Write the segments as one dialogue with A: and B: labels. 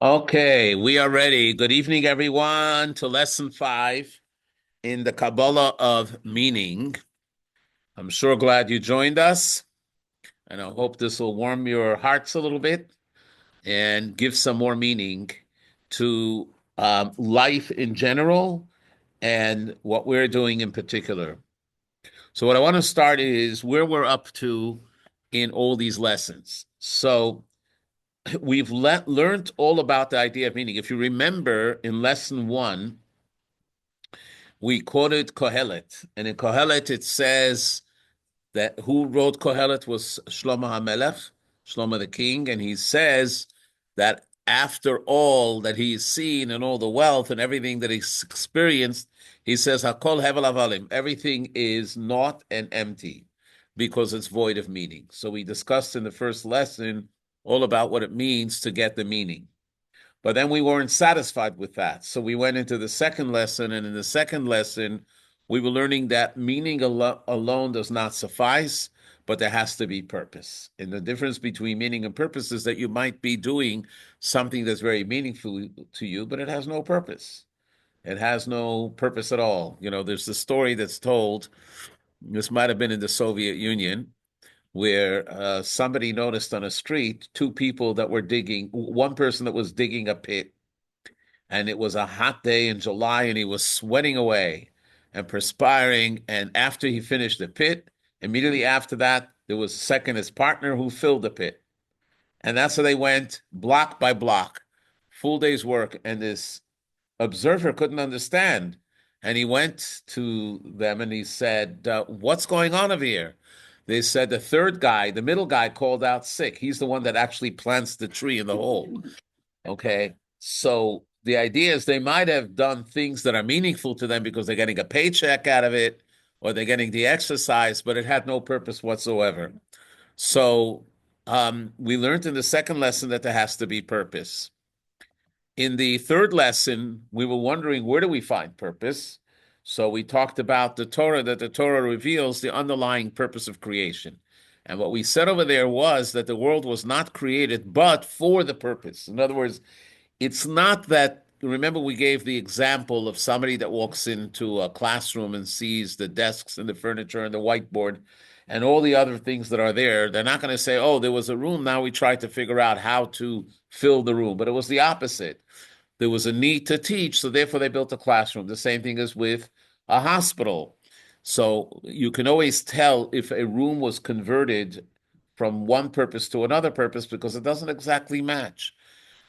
A: Okay, we are ready. Good evening, everyone, to lesson 5 in the Kabbalah of Meaning. I'm sure glad you joined us, and I hope this will warm your hearts a little bit and give some more meaning to life in general and what we're doing in particular. So, what I want to start is where we're up to in all these lessons. So, we've learned all about the idea of meaning. If you remember in lesson 1, we quoted Kohelet, and in Kohelet it says that who wrote Kohelet was Shlomo HaMelech, Shlomo the king, and he says that after all that he's seen and all the wealth and everything that he's experienced, he says Hakol Hevel Avalim, everything is naught and empty because it's void of meaning. So we discussed in the first lesson all about what it means to get the meaning. But then we weren't satisfied with that. So we went into the second lesson, and in the second lesson, we were learning that meaning alone does not suffice, but there has to be purpose. And the difference between meaning and purpose is that you might be doing something that's very meaningful to you, but it has no purpose. It has no purpose at all. You know, there's the story that's told, this might have been in the Soviet Union, where somebody noticed on a street two people that were digging, one person that was digging a pit, and it was a hot day in July, and he was sweating away and perspiring. And after he finished the pit, immediately after that, there was second his partner who filled the pit. And that's how they went block by block, full day's work. And this observer couldn't understand. And he went to them and he said, what's going on over here? They said the third guy, the middle guy, called out sick. He's the one that actually plants the tree in the hole. Okay. So the idea is they might have done things that are meaningful to them because they're getting a paycheck out of it or they're getting the exercise, but it had no purpose whatsoever. So we learned in the second lesson that there has to be purpose. In the third lesson, we were wondering, where do we find purpose? So we talked about the Torah, that the Torah reveals the underlying purpose of creation. And what we said over there was that the world was not created but for the purpose. In other words, it's not that, remember we gave the example of somebody that walks into a classroom and sees the desks and the furniture and the whiteboard and all the other things that are there. They're not going to say, oh, there was a room, now we tried to figure out how to fill the room. But it was the opposite. There was a need to teach, so therefore they built a classroom. The same thing as with a hospital. So you can always tell if a room was converted from one purpose to another purpose because it doesn't exactly match.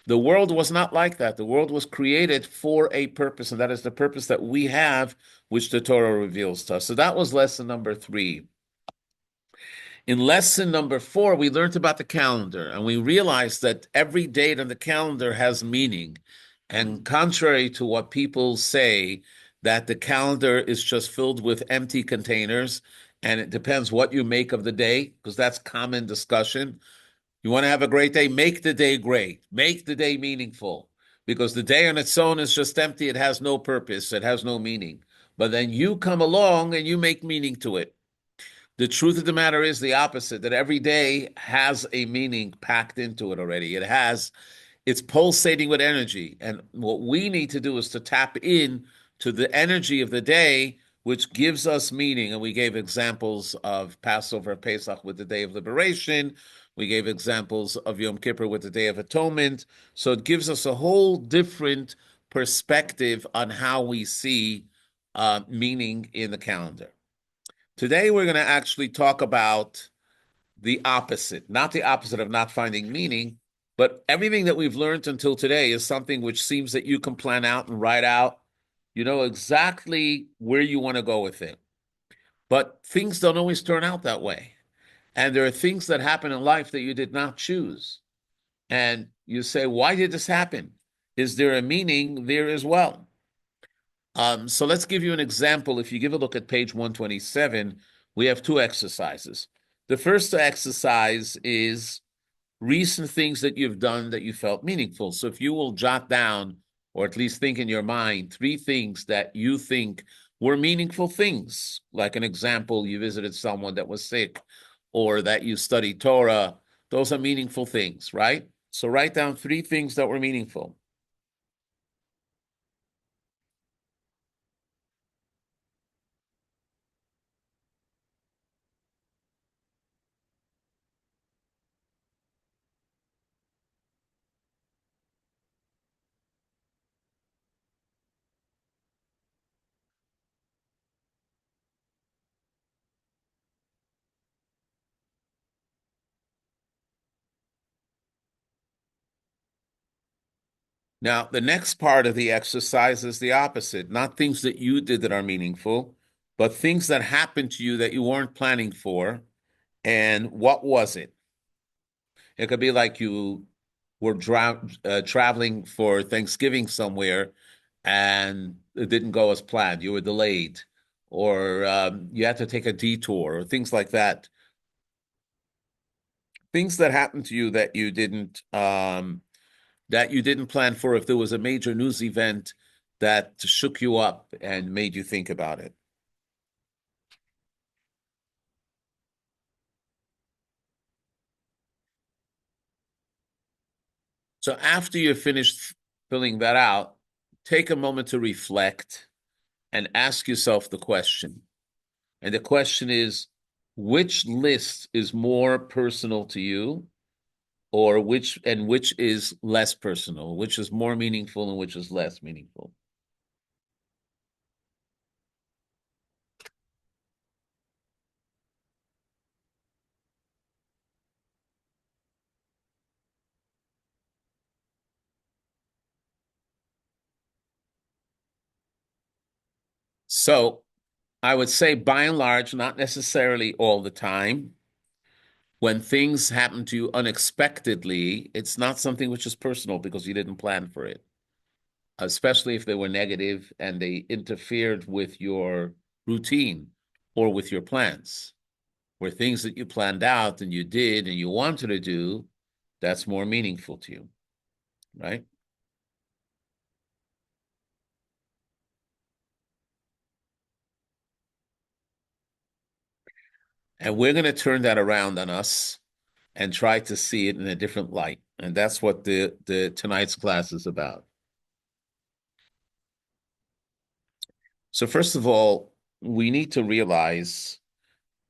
A: The world was not like that. The world was created for a purpose, and that is the purpose that we have, which the Torah reveals to us. So that was lesson number 3. In lesson number 4, we learned about the calendar, and we realized that every date on the calendar has meaning. And contrary to what people say, that the calendar is just filled with empty containers, and it depends what you make of the day, because that's common discussion. You want to have a great day, make the day great. Make the day meaningful. Because the day on its own is just empty. It has no purpose. It has no meaning. But then you come along and you make meaning to it. The truth of the matter is the opposite, that every day has a meaning packed into it already. It's pulsating with energy. And what we need to do is to tap in to the energy of the day, which gives us meaning. And we gave examples of Passover, Pesach with the Day of Liberation. We gave examples of Yom Kippur with the Day of Atonement. So it gives us a whole different perspective on how we see meaning in the calendar. Today, we're going to actually talk about the opposite, not the opposite of not finding meaning, but everything that we've learned until today is something which seems that you can plan out and write out. You know exactly where you want to go with it. But things don't always turn out that way. And there are things that happen in life that you did not choose. And you say, why did this happen? Is there a meaning there as well? So let's give you an example. If you give a look at page 127, we have 2 exercises. The first exercise is recent things that you've done that you felt meaningful. So if you will jot down, or at least think in your mind, 3 things that you think were meaningful things, like an example, you visited someone that was sick, or that you studied Torah, those are meaningful things, right? So write down 3 things that were meaningful. Now, the next part of the exercise is the opposite, not things that you did that are meaningful, but things that happened to you that you weren't planning for. And what was it? It could be like you were traveling for Thanksgiving somewhere and it didn't go as planned. You were delayed, or you had to take a detour, or things like that. Things that happened to you that you didn't plan for. If there was a major news event that shook you up and made you think about it. So after you're finished filling that out, take a moment to reflect and ask yourself the question. And the question is, which list is more personal to you, or which is less personal, which is more meaningful and which is less meaningful? So I would say by and large, not necessarily all the time. When things happen to you unexpectedly, it's not something which is personal because you didn't plan for it, especially if they were negative and they interfered with your routine or with your plans. Where things that you planned out and you did and you wanted to do, that's more meaningful to you, right? And we're going to turn that around on us and try to see it in a different light. And that's what the tonight's class is about. So first of all, we need to realize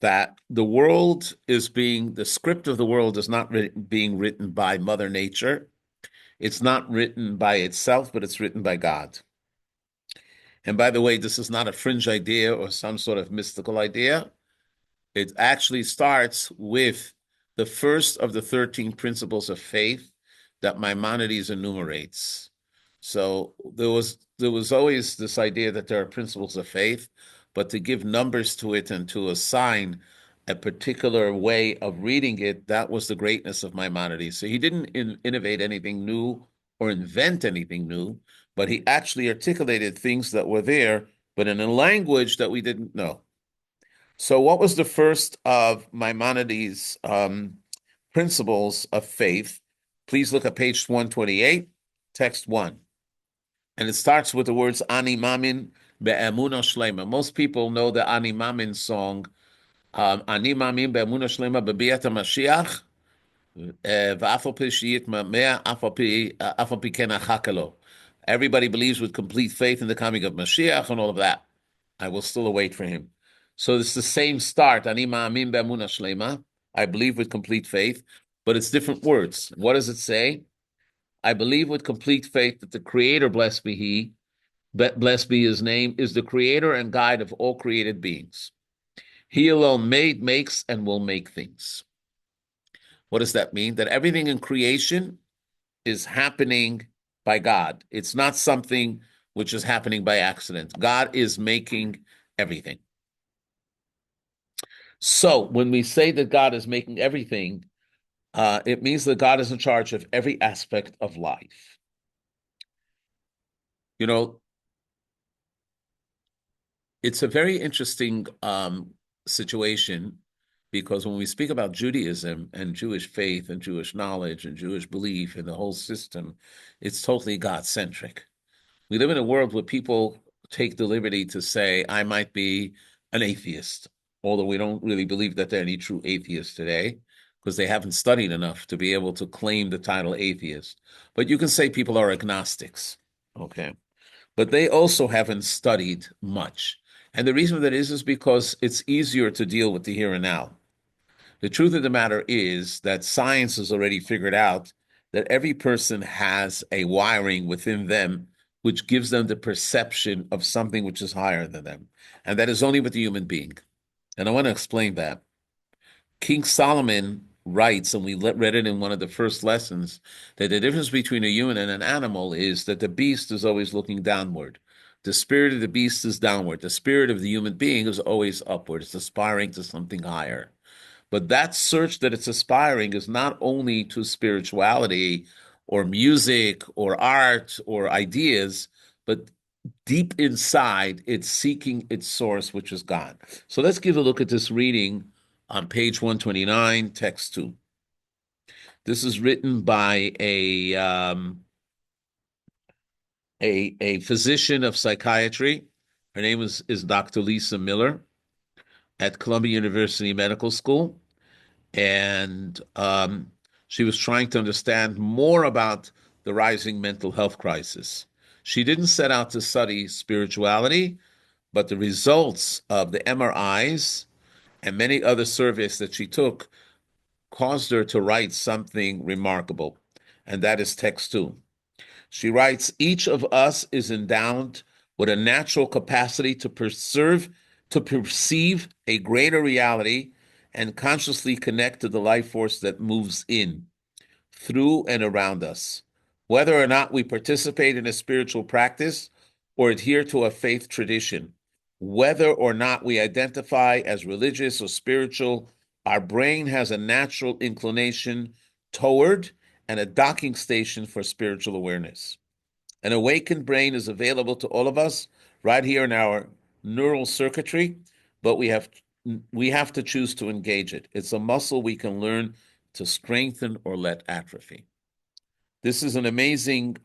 A: that the script of the world is not being written by Mother Nature. It's not written by itself, but it's written by God. And by the way, this is not a fringe idea or some sort of mystical idea. It actually starts with the first of the 13 principles of faith that Maimonides enumerates. So there was always this idea that there are principles of faith, but to give numbers to it and to assign a particular way of reading it, that was the greatness of Maimonides. So he didn't innovate anything new or invent anything new, but he actually articulated things that were there, but in a language that we didn't know. So, what was the first of Maimonides' principles of faith? Please look at page 128, text 1. And it starts with the words Ani Mamin be'emuna shlema. Most people know the Ani Mamin song, Ani Mamin be'emuna shlema be'biat HaMashiach, v'af al pi sheyit ma'meh, af al pi ken achakalo. Everybody believes with complete faith in the coming of Mashiach and all of that. I will still await for him. So it's the same start. Ani ma'amin be'emunah shlema. I believe with complete faith, but it's different words. What does it say? I believe with complete faith that the Creator, blessed be He, blessed be His name, is the Creator and guide of all created beings. He alone made, makes, and will make things. What does that mean? That everything in creation is happening by God. It's not something which is happening by accident. God is making everything. So when we say that God is making everything, it means that God is in charge of every aspect of life. You know, it's a very interesting situation because when we speak about Judaism and Jewish faith and Jewish knowledge and Jewish belief and the whole system, it's totally God-centric. We live in a world where people take the liberty to say, I might be an atheist, although we don't really believe that there are any true atheists today, because they haven't studied enough to be able to claim the title atheist. But you can say people are agnostics, okay? But they also haven't studied much. And the reason that is because it's easier to deal with the here and now. The truth of the matter is that science has already figured out that every person has a wiring within them which gives them the perception of something which is higher than them. And that is only with the human being. And I want to explain that. King Solomon writes, and we read it in one of the first lessons, that the difference between a human and an animal is that the beast is always looking downward. The spirit of the beast is downward. The spirit of the human being is always upward. It's aspiring to something higher. But that search that it's aspiring is not only to spirituality or music or art or ideas, but deep inside, it's seeking its source, which is God. So let's give a look at this reading on page 129, text 2. This is written by a physician of psychiatry. Her name is Dr. Lisa Miller at Columbia University Medical School. And she was trying to understand more about the rising mental health crisis. She didn't set out to study spirituality, but the results of the MRIs and many other surveys that she took caused her to write something remarkable, and that is text 2. She writes, each of us is endowed with a natural capacity to perceive a greater reality and consciously connect to the life force that moves in, through, and around us. Whether or not we participate in a spiritual practice or adhere to a faith tradition, whether or not we identify as religious or spiritual, our brain has a natural inclination toward and a docking station for spiritual awareness. An awakened brain is available to all of us right here in our neural circuitry, but we have to choose to engage it. It's a muscle we can learn to strengthen or let atrophy. This is an amazing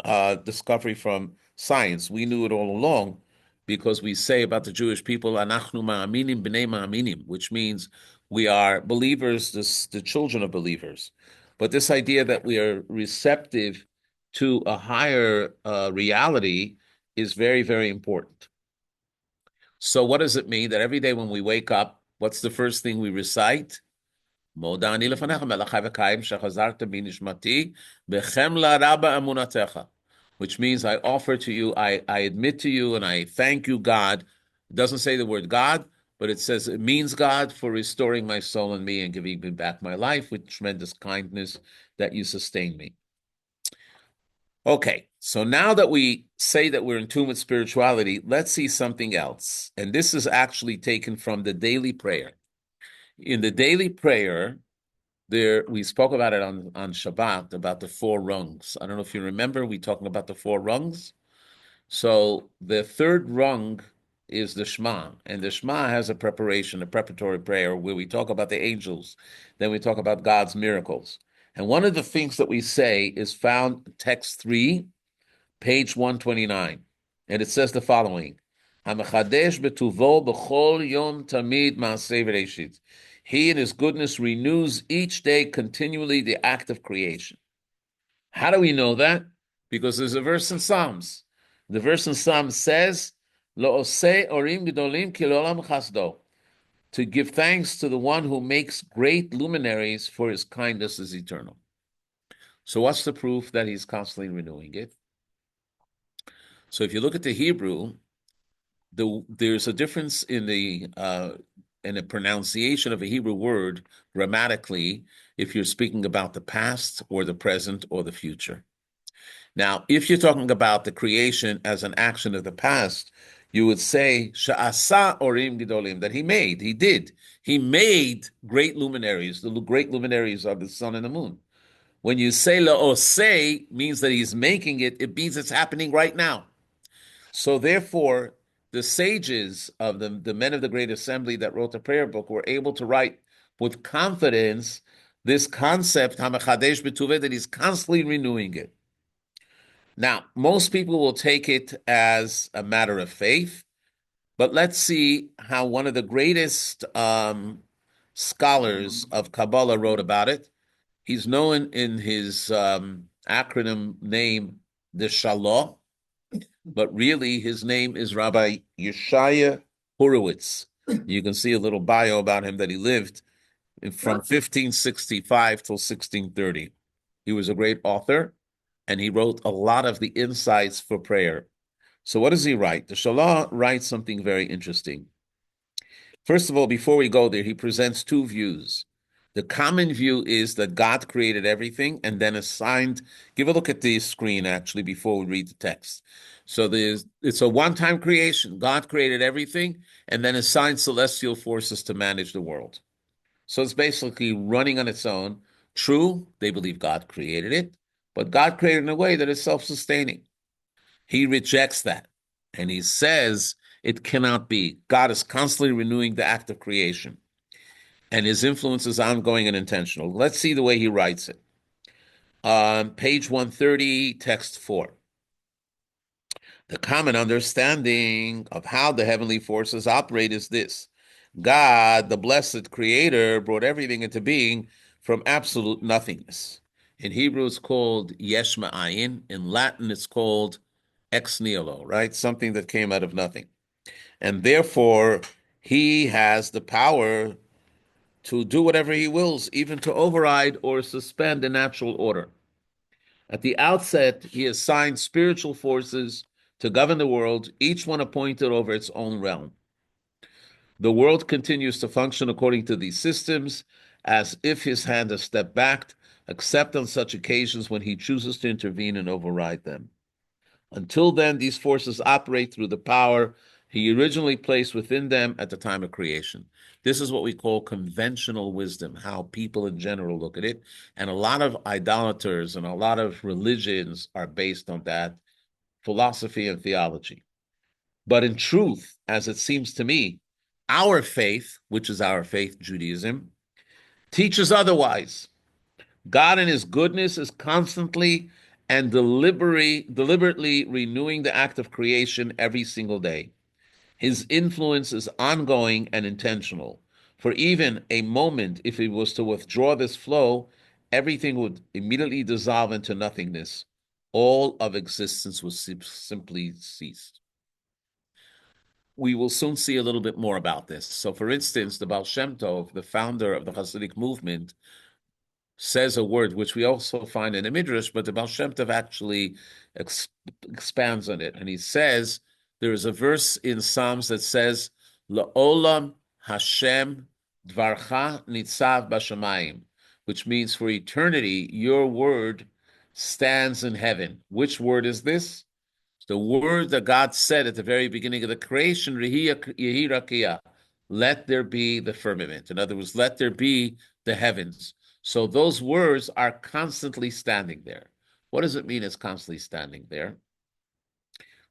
A: discovery from science. We knew it all along because we say about the Jewish people, "Anachnu ma'aminim b'nei ma'aminim," which means we are believers, the children of believers. But this idea that we are receptive to a higher reality is very, very important. So what does it mean that every day when we wake up, what's the first thing we recite? Which means I offer to you, I admit to you, and I thank you, God. It doesn't say the word God, but it says it means God for restoring my soul and me and giving me back my life with tremendous kindness that you sustain me. Okay, so now that we say that we're in tune with spirituality, let's see something else. And this is actually taken from the daily prayer. In the daily prayer, we spoke about it on Shabbat, about the 4 rungs. I don't know if you remember, we talking about the 4 rungs. So the 3rd rung is the Shema, and the Shema has a preparatory prayer where we talk about the angels, then we talk about God's miracles. And one of the things that we say is found text 3, page 129, and it says the following: HaMechadesh betuvo b'chol yom tamid ma'aseh v'reishit. He in his goodness renews each day continually the act of creation. How do we know that? Because there's a verse in Psalms. The verse in Psalms says, Lo'oseh orim gedolim ki l'olam chasdo, to give thanks to the one who makes great luminaries, for his kindness is eternal. So what's the proof that he's constantly renewing it? So if you look at the Hebrew, there's a difference in the pronunciation of a Hebrew word grammatically if you're speaking about the past or the present or the future. Now, if you're talking about the creation as an action of the past, you would say Sha'asa Orim Gidolim, that he did. He made great luminaries. The great luminaries are the sun and the moon. When you say La'osei, means that he's making it, it means it's happening right now. So therefore, the sages of the men of the Great Assembly that wrote the prayer book were able to write with confidence this concept, HaMechadesh B'tuveh, that he's constantly renewing it. Now, most people will take it as a matter of faith, but let's see how one of the greatest scholars of Kabbalah wrote about it. He's known in his acronym name, the Shalah, but really his name is Rabbi Yeshaya Horowitz. You can see a little bio about him that he lived from 1565 till 1630. He was a great author, and he wrote a lot of the insights for prayer. So what does he write? The Shalah writes something very interesting. First of all, before we go there, he presents two views. The common view is that God created everything and then assigned, give a look at the screen actually before we read the text. So it's a one-time creation. God created everything and then assigned celestial forces to manage the world. So it's basically running on its own. True, they believe God created it, but God created it in a way that is self-sustaining. He rejects that. And he says it cannot be. God is constantly renewing the act of creation. And his influence is ongoing and intentional. Let's see the way he writes it. Page 130, text 4. The common understanding of how the heavenly forces operate is this. God, the blessed creator, brought everything into being from absolute nothingness. In Hebrew, it's called yesh ma'ayin. In Latin, it's called ex nihilo, right? Something that came out of nothing. And therefore, he has the power to do whatever he wills, even to override or suspend the natural order. At the outset, he assigned spiritual forces to govern the world, each one appointed over its own realm. The world continues to function according to these systems, as if his hand has stepped back, except on such occasions when he chooses to intervene and override them. Until then, these forces operate through the power he originally placed within them at the time of creation. This is what we call conventional wisdom, how people in general look at it. And a lot of idolaters and a lot of religions are based on that philosophy and theology. But in truth, as it seems to me, our faith, which is our faith, Judaism, teaches otherwise. God in his goodness is constantly and deliberately renewing the act of creation every single day. His influence is ongoing and intentional. For even a moment, if he was to withdraw this flow, everything would immediately dissolve into nothingness. All of existence would simply cease. We will soon see a little bit more about this. So, for instance, the Baal Shem Tov, the founder of the Hasidic movement, says a word which we also find in the Midrash, but the Baal Shem Tov actually expands on it. And he says, there is a verse in Psalms that says, La'olam Hashem Dvarcha Nitzav Bashamayim, which means for eternity, your word stands in heaven. Which word is this? The word that God said at the very beginning of the creation, Yehi Rakia, let there be the firmament. In other words, let there be the heavens. So those words are constantly standing there. What does it mean it's constantly standing there?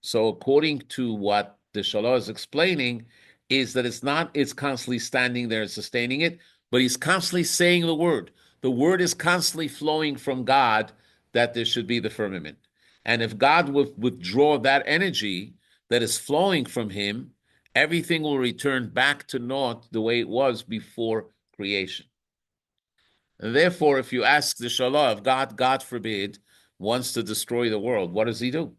A: So according to what the Shalah is explaining, is that it's constantly standing there and sustaining it, but he's constantly saying the word. The word is constantly flowing from God that there should be the firmament. And if God would withdraw that energy that is flowing from him, everything will return back to naught the way it was before creation. And therefore, if you ask the Shalah of God, God forbid, wants to destroy the world, what does he do?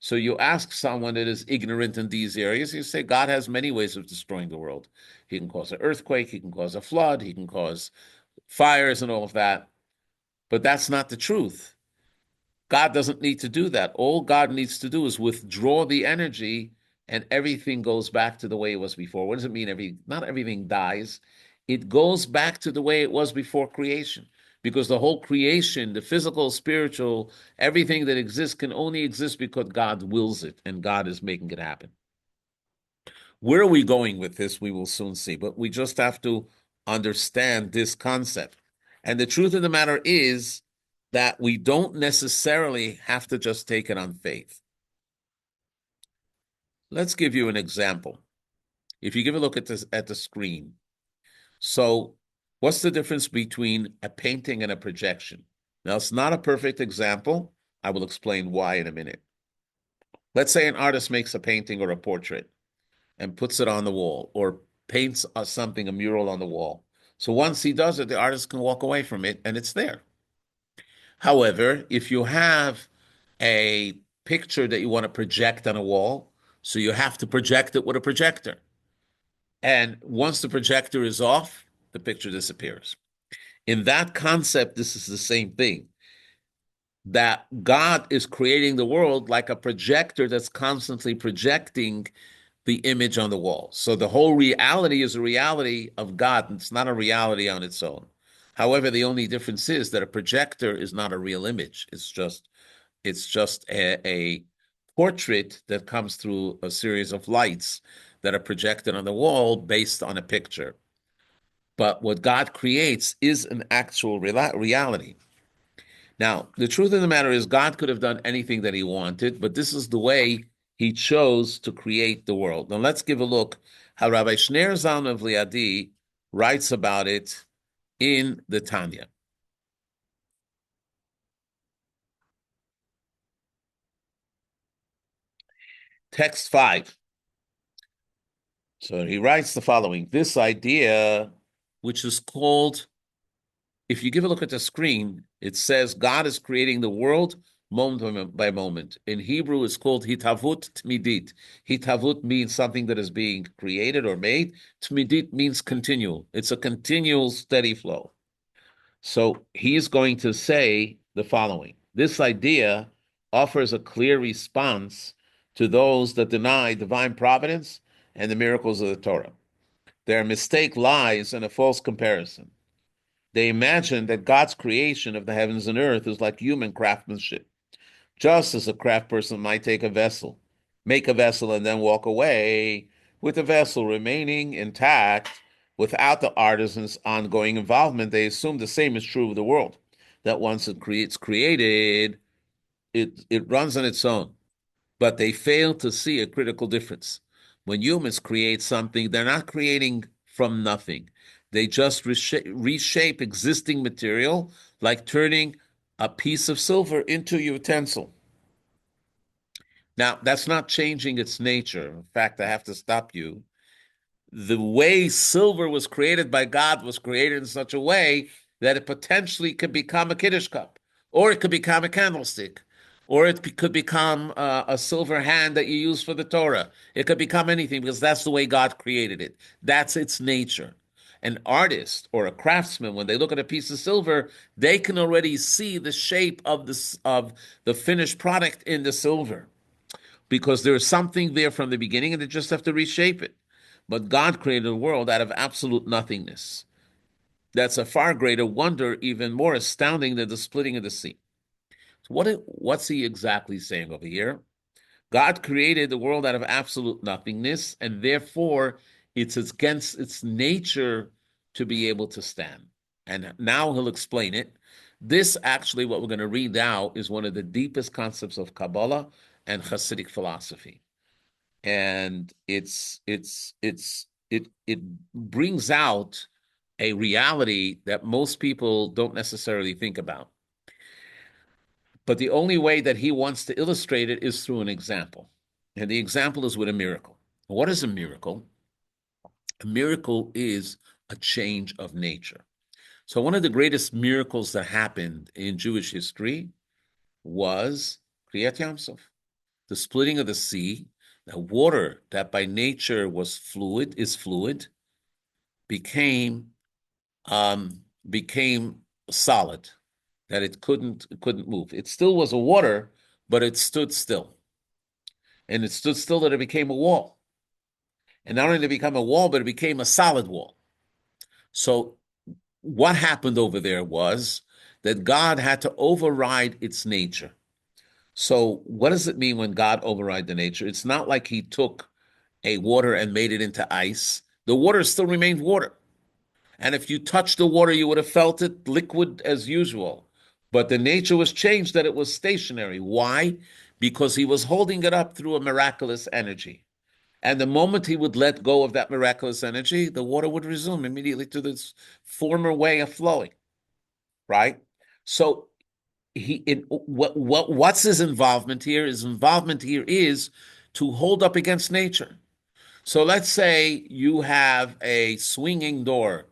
A: So you ask someone that is ignorant in these areas, you say God has many ways of destroying the world. He can cause an earthquake, he can cause a flood, he can cause fires and all of that. But that's not the truth. God doesn't need to do that. All God needs to do is withdraw the energy and everything goes back to the way it was before. What does it mean? Not everything dies. It goes back to the way it was before creation. Because the whole creation, the physical, spiritual, everything that exists can only exist because God wills it and God is making it happen. Where are we going with this? We will soon see. But we just have to understand this concept. And the truth of the matter is that we don't necessarily have to just take it on faith. Let's give you an example. If you give a look at the screen. So what's the difference between a painting and a projection? Now, it's not a perfect example. I will explain why in a minute. Let's say an artist makes a painting or a portrait and puts it on the wall or paints something, a mural on the wall. So once he does it, the artist can walk away from it and it's there. However, if you have a picture that you want to project on a wall, so you have to project it with a projector. And once the projector is off, the picture disappears. In that concept, this is the same thing. That God is creating the world like a projector that's constantly projecting the image on the wall. So the whole reality is a reality of God. It's not a reality on its own. However, the only difference is that a projector is not a real image. It's just a portrait that comes through a series of lights that are projected on the wall based on a picture. But what God creates is an actual reality. Now, the truth of the matter is, God could have done anything that he wanted, but this is the way he chose to create the world. Now, let's give a look how Rabbi Shner Zalman of Liadi writes about it in the Tanya. Text 5. So he writes the following. This idea, which is called, if you give a look at the screen, it says God is creating the world moment by moment. In Hebrew, it's called hitavut tmidit. Hitavut means something that is being created or made. Tmidit means continual. It's a continual, steady flow. So he is going to say the following. This idea offers a clear response to those that deny divine providence and the miracles of the Torah. Their mistake lies in a false comparison. They imagine that God's creation of the heavens and earth is like human craftsmanship. Just as a craft person might take a vessel, make a vessel, and then walk away, with the vessel remaining intact without the artisan's ongoing involvement, they assume the same is true of the world, that once it's created, it runs on its own. But they fail to see a critical difference. When humans create something, they're not creating from nothing. They just reshape existing material, like turning a piece of silver into a utensil. Now, that's not changing its nature. In fact, I have to stop you. The way silver was created by God was created in such a way that it potentially could become a Kiddush cup, or it could become a candlestick, or it could become a silver hand that you use for the Torah. It could become anything because that's the way God created it. That's its nature. An artist or a craftsman, when they look at a piece of silver, they can already see the shape of the finished product in the silver because there's something there from the beginning and they just have to reshape it. But God created a world out of absolute nothingness. That's a far greater wonder, even more astounding than the splitting of the sea. So what's he exactly saying over here? God created the world out of absolute nothingness, and therefore it's against its nature to be able to stand. And now he'll explain it. This actually, what we're going to read now, is one of the deepest concepts of Kabbalah and Hasidic philosophy. And it brings out a reality that most people don't necessarily think about. But the only way that he wants to illustrate it is through an example. And the example is with a miracle. What is a miracle? A miracle is a change of nature. So one of the greatest miracles that happened in Jewish history was Kriyat Yamsuf, the splitting of the sea. The water that by nature is fluid, became became solid, that it couldn't move. It still was a water, but it stood still. And it stood still that it became a wall. And not only did it become a wall, but it became a solid wall. So what happened over there was that God had to override its nature. So what does it mean when God override the nature? It's not like he took a water and made it into ice. The water still remained water. And if you touched the water, you would have felt it liquid as usual. But the nature was changed that it was stationary. Why? Because he was holding it up through a miraculous energy. And the moment he would let go of that miraculous energy, the water would resume immediately to this former way of flowing, right? So what's his involvement here? His involvement here is to hold up against nature. So let's say you have a swinging door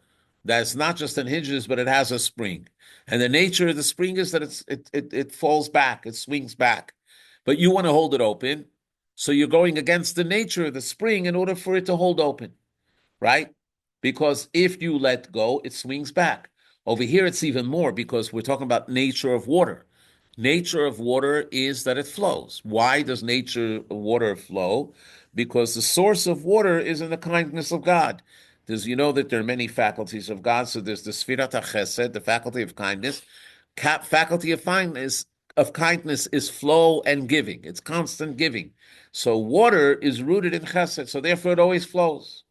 A: that's not just on hinges, but it has a spring. And the nature of the spring is that it falls back, it swings back. But you want to hold it open, so you're going against the nature of the spring in order for it to hold open, right? Because if you let go, it swings back. Over here, it's even more because we're talking about nature of water. Nature of water is that it flows. Why does nature of water flow? Because the source of water is in the kindness of God. You know that there are many faculties of God. So there's the Sfirat HaChesed, the faculty of kindness. Faculty of kindness is flow and giving. It's constant giving. So water is rooted in Chesed. So therefore, it always flows.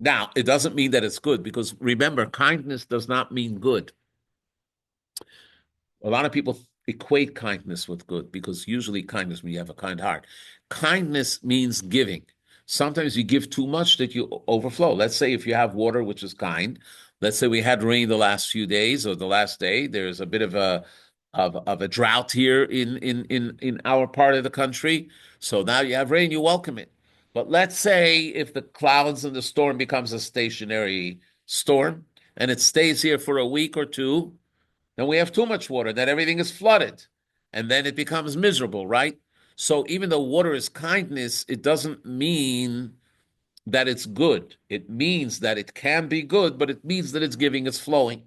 A: Now, it doesn't mean that it's good because remember, kindness does not mean good. A lot of people equate kindness with good because usually kindness means you have a kind heart. Kindness means giving. Sometimes you give too much that you overflow. Let's say if you have water, which is kind. Let's say we had rain the last few days or the last day. There's a bit of a drought here in our part of the country. So now you have rain, you welcome it. But let's say if the clouds and the storm becomes a stationary storm and it stays here for a week or two, then we have too much water, then everything is flooded, and then it becomes miserable, right? So even though water is kindness, it doesn't mean that it's good. It means that it can be good, but it means that it's giving, it's flowing.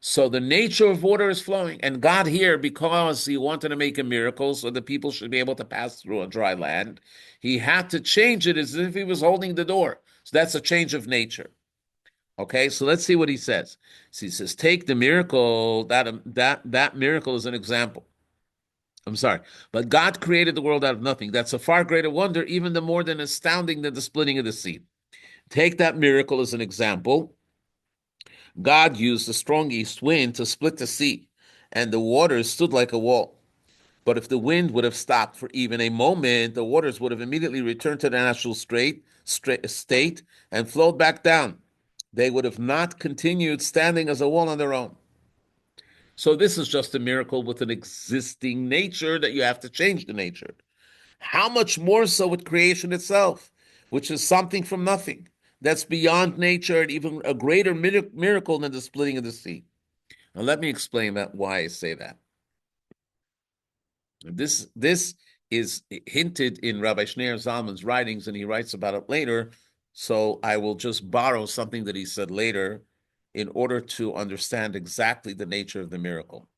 A: So the nature of water is flowing. And God here, because he wanted to make a miracle so the people should be able to pass through a dry land, he had to change it as if he was holding the door. So that's a change of nature. Okay, so let's see what he says. So he says, take the miracle, that miracle is an example. I'm sorry, but God created the world out of nothing. That's a far greater wonder, even the more than astounding than the splitting of the sea. Take that miracle as an example. God used a strong east wind to split the sea, and the waters stood like a wall. But if the wind would have stopped for even a moment, the waters would have immediately returned to their natural state and flowed back down. They would have not continued standing as a wall on their own. So this is just a miracle with an existing nature that you have to change the nature. How much more so with creation itself, which is something from nothing. That's beyond nature and even a greater miracle than the splitting of the sea. Now let me explain why I say that. This is hinted in Rabbi Shneir Zalman's writings, and he writes about it later. So I will just borrow something that he said later in order to understand exactly the nature of the miracle.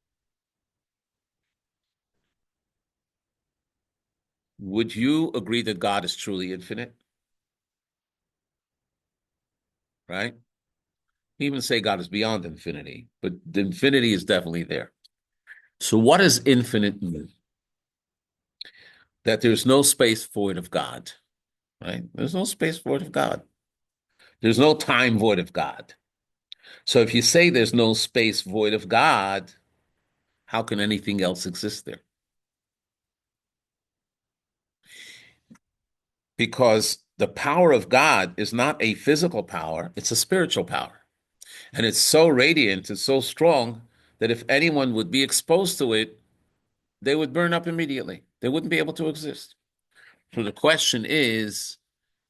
A: Would you agree that God is truly infinite? Right? Even say God is beyond infinity, but the infinity is definitely there. So what does infinite mean? That there's no space void of God, right? There's no space void of God. There's no time void of God. So if you say there's no space void of God, how can anything else exist there? Because the power of God is not a physical power, it's a spiritual power. And it's so radiant, it's so strong that if anyone would be exposed to it, they would burn up immediately. They wouldn't be able to exist. So the question is,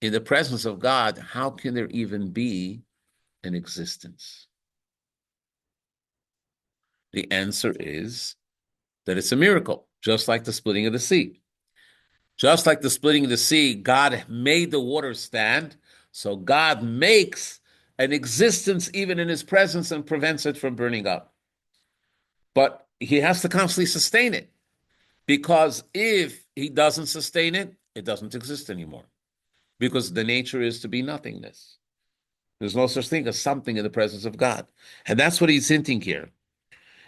A: in the presence of God, how can there even be an existence? The answer is that it's a miracle, just like the splitting of the sea. Just like the splitting of the sea, God made the water stand. So God makes an existence even in his presence and prevents it from burning up. But he has to constantly sustain it, because if he doesn't sustain it, it doesn't exist anymore. Because the nature is to be nothingness. There's no such thing as something in the presence of God. And that's what he's hinting here.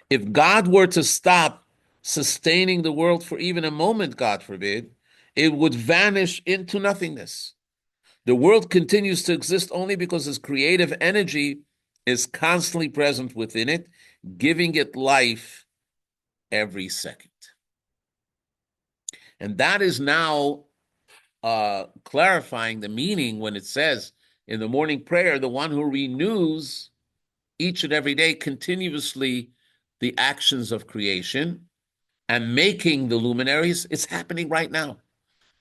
A: If God were to stop sustaining the world for even a moment, God forbid, it would vanish into nothingness. The world continues to exist only because his creative energy is constantly present within it, giving it life every second. And that is now clarifying the meaning when it says in the morning prayer, the one who renews each and every day continuously the actions of creation and making the luminaries, it's happening right now.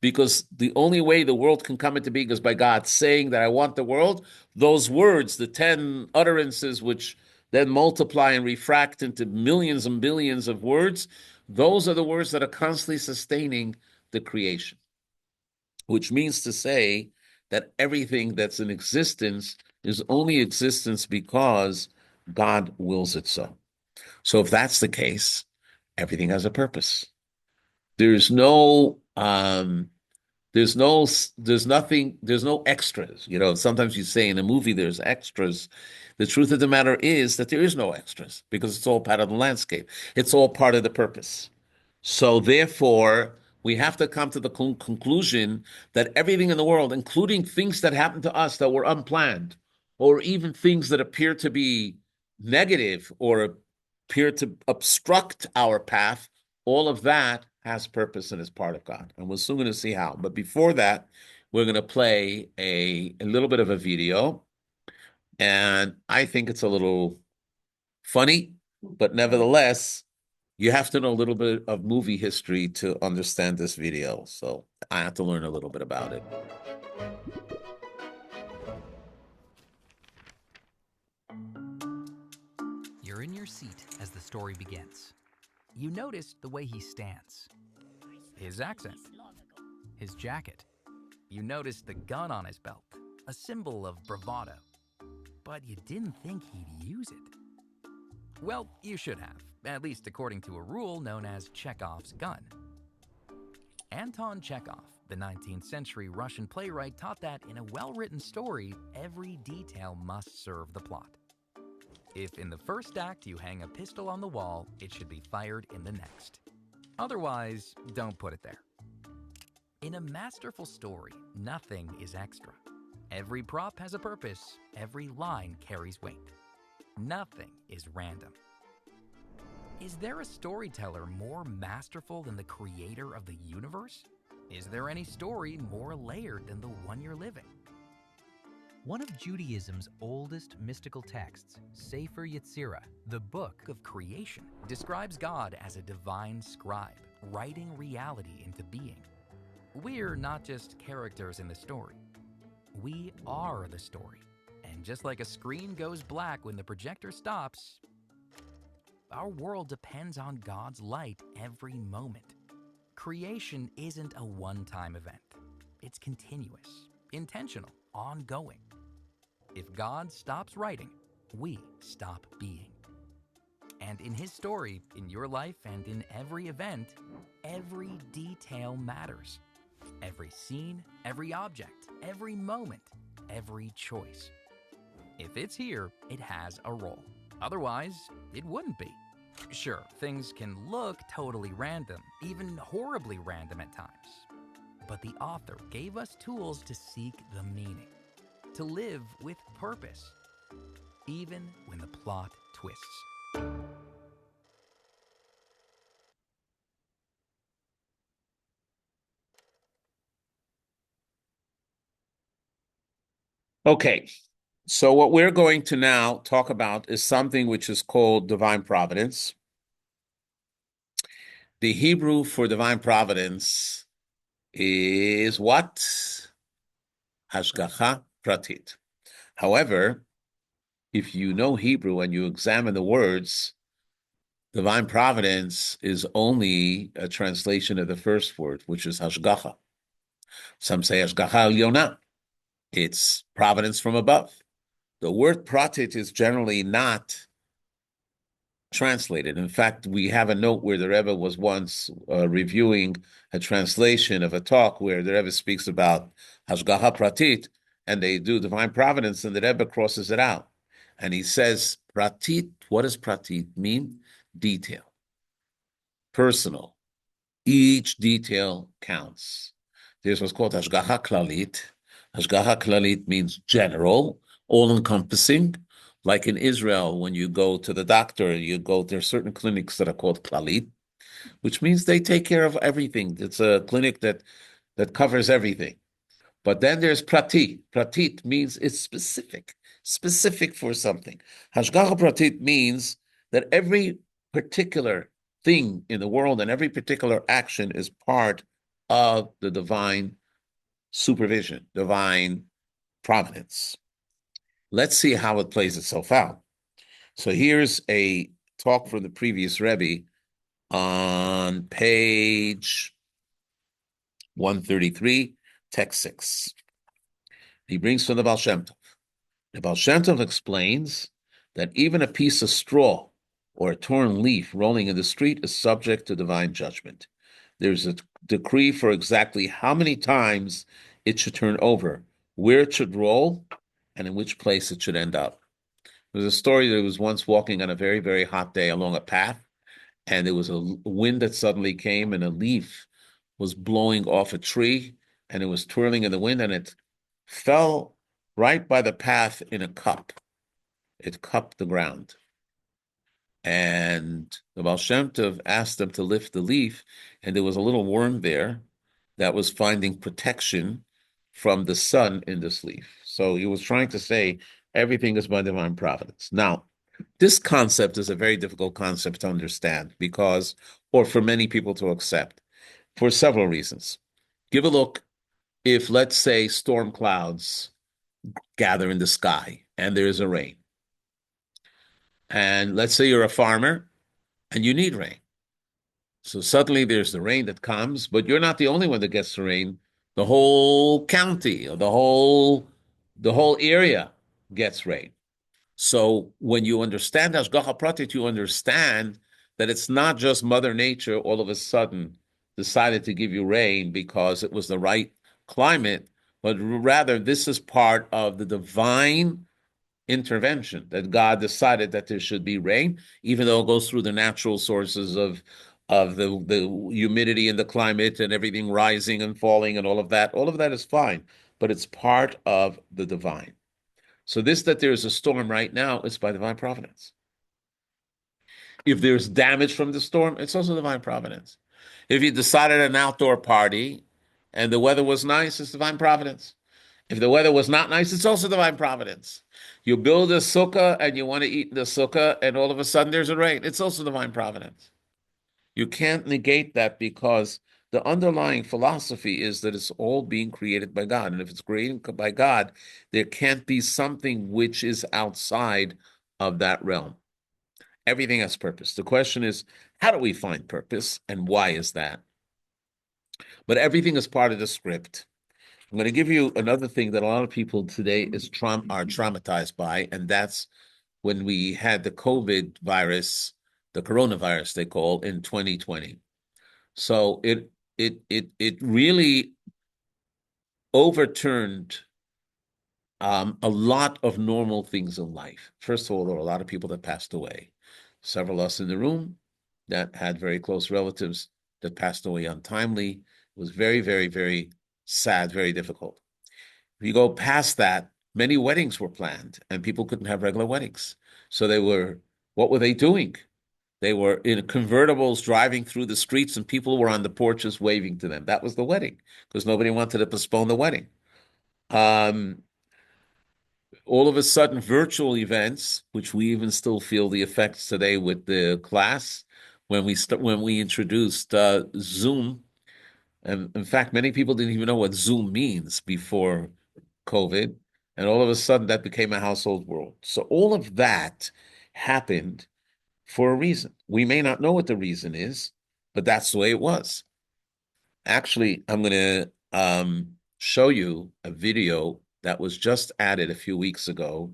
A: because the only way the world can come into being is by God saying that I want the world. Those words, the 10 utterances, which then multiply and refract into millions and billions of words, those are the words that are constantly sustaining the creation, which means to say that everything that's in existence is only existence because God wills it so. So if that's the case, everything has a purpose. There's no there's nothing, there's no extras. Sometimes you say in a movie there's extras. The truth of the matter is that there is no extras because it's all part of the landscape. It's all part of the purpose. So therefore, we have to come to the conclusion that everything in the world, including things that happen to us that were unplanned, or even things that appear to be negative or appear to obstruct our path, all of that has purpose and is part of God. And we're soon going to see how. But before that, we're going to play a little bit of a video. And I think it's a little funny, but nevertheless, you have to know a little bit of movie history to understand this video. So I have to learn a little bit about it.
B: You're in your seat as the story begins. You notice the way he stands, his accent, his jacket. You notice the gun on his belt, a symbol of bravado. But you didn't think he'd use it. Well, you should have, at least according to a rule known as Chekhov's gun. Anton Chekhov, the 19th century Russian playwright, taught that in a well-written story, every detail must serve the plot. If in the first act you hang a pistol on the wall, it should be fired in the next. Otherwise, don't put it there. In a masterful story, nothing is extra. Every prop has a purpose, every line carries weight. Nothing is random. Is there a storyteller more masterful than the creator of the universe? Is there any story more layered than the one you're living? One of Judaism's oldest mystical texts, Sefer Yetzirah, the Book of Creation, describes God as a divine scribe, writing reality into being. We're not just characters in the story. We are the story. And just like a screen goes black when the projector stops, our world depends on God's light every moment. Creation isn't a one-time event. It's continuous, intentional, ongoing. If God stops writing, we stop being. And in his story, in your life and in every event, every detail matters. Every scene, every object, every moment, every choice. If it's here, it has a role. Otherwise, it wouldn't be. Sure, things can look totally random, even horribly random at times. But the author gave us tools to seek the meaning, to live with purpose, even when the plot twists.
A: Okay, so what we're going to now talk about is something which is called Divine Providence. The Hebrew for Divine Providence is what? Hashgacha Pratit. However, if you know Hebrew and you examine the words, Divine Providence is only a translation of the first word, which is Hashgacha. Some say Hashgacha Yonah. It's providence from above. The word pratit is generally not translated. In fact, we have a note where the Rebbe was once reviewing a translation of a talk where the Rebbe speaks about Hashgacha Pratit, and they do divine providence, and the Rebbe crosses it out. And he says, Pratit, what does Pratit mean? Detail. Personal. Each detail counts. There's what's called Hashgacha Klalit. Hashgacha Klalit means general, all-encompassing. Like in Israel, when you go to the doctor, there are certain clinics that are called Klalit, which means they take care of everything. It's a clinic that covers everything. But then there's Pratit. Pratit means it's specific for something. Hashgacha Pratit means that every particular thing in the world and every particular action is part of the divine supervision, divine providence. Let's see how it plays itself out. So here's a talk from the previous Rebbe on page 133, text 6. He brings from the Baal Shem Tov. The Baal Shem Tov explains that even a piece of straw or a torn leaf rolling in the street is subject to divine judgment. There's a decree for exactly how many times it should turn over, where it should roll, and in which place it should end up. There's a story that was once walking on a very, very hot day along a path, and there was a wind that suddenly came, and a leaf was blowing off a tree, and it was twirling in the wind, and it fell right by the path in a cup. It cupped the ground. And the Baal Shem Tov asked them to lift the leaf, and there was a little worm there that was finding protection from the sun in this leaf. So he was trying to say everything is by divine providence. Now, this concept is a very difficult concept to understand because, or for many people to accept, for several reasons. Give a look if, let's say, storm clouds gather in the sky and there is a rain. And let's say you're a farmer and you need rain. So suddenly there's the rain that comes, but you're not the only one that gets the rain. The whole county or the whole area gets rain. So when you understand Hashgacha Pratit, you understand that it's not just Mother Nature all of a sudden decided to give you rain because it was the right climate, but rather this is part of the divine intervention that God decided that there should be rain, even though it goes through the natural sources of the humidity and the climate and everything rising and falling and all of that. All of that is fine, but it's part of the divine. So this that there's a storm right now is by divine providence. If there's damage from the storm, it's also divine providence. If you decided an outdoor party and the weather was nice, it's divine providence. If the weather was not nice, it's also divine providence. You build a sukkah and you want to eat in the sukkah and all of a sudden there's a rain. It's also divine providence. You can't negate that because the underlying philosophy is that it's all being created by God. And if it's created by God, there can't be something which is outside of that realm. Everything has purpose. The question is, how do we find purpose and why is that? But everything is part of the script. I'm going to give you another thing that a lot of people today are traumatized by, and that's when we had the COVID virus, the coronavirus they call, in 2020. So it really overturned a lot of normal things in life. First of all, there were a lot of people that passed away. Several of us in the room that had very close relatives that passed away untimely. It was very, very, very sad, very difficult. If you go past that, many weddings were planned and people couldn't have regular weddings. So what were they doing? They were in convertibles driving through the streets and people were on the porches waving to them. That was the wedding because nobody wanted to postpone the wedding. All of a sudden, virtual events, which we even still feel the effects today with the class, when we introduced Zoom, and in fact, many people didn't even know what Zoom means before COVID, and all of a sudden that became a household word. So all of that happened for a reason. We may not know what the reason is, but that's the way it was. Actually, I'm going to show you a video that was just added a few weeks ago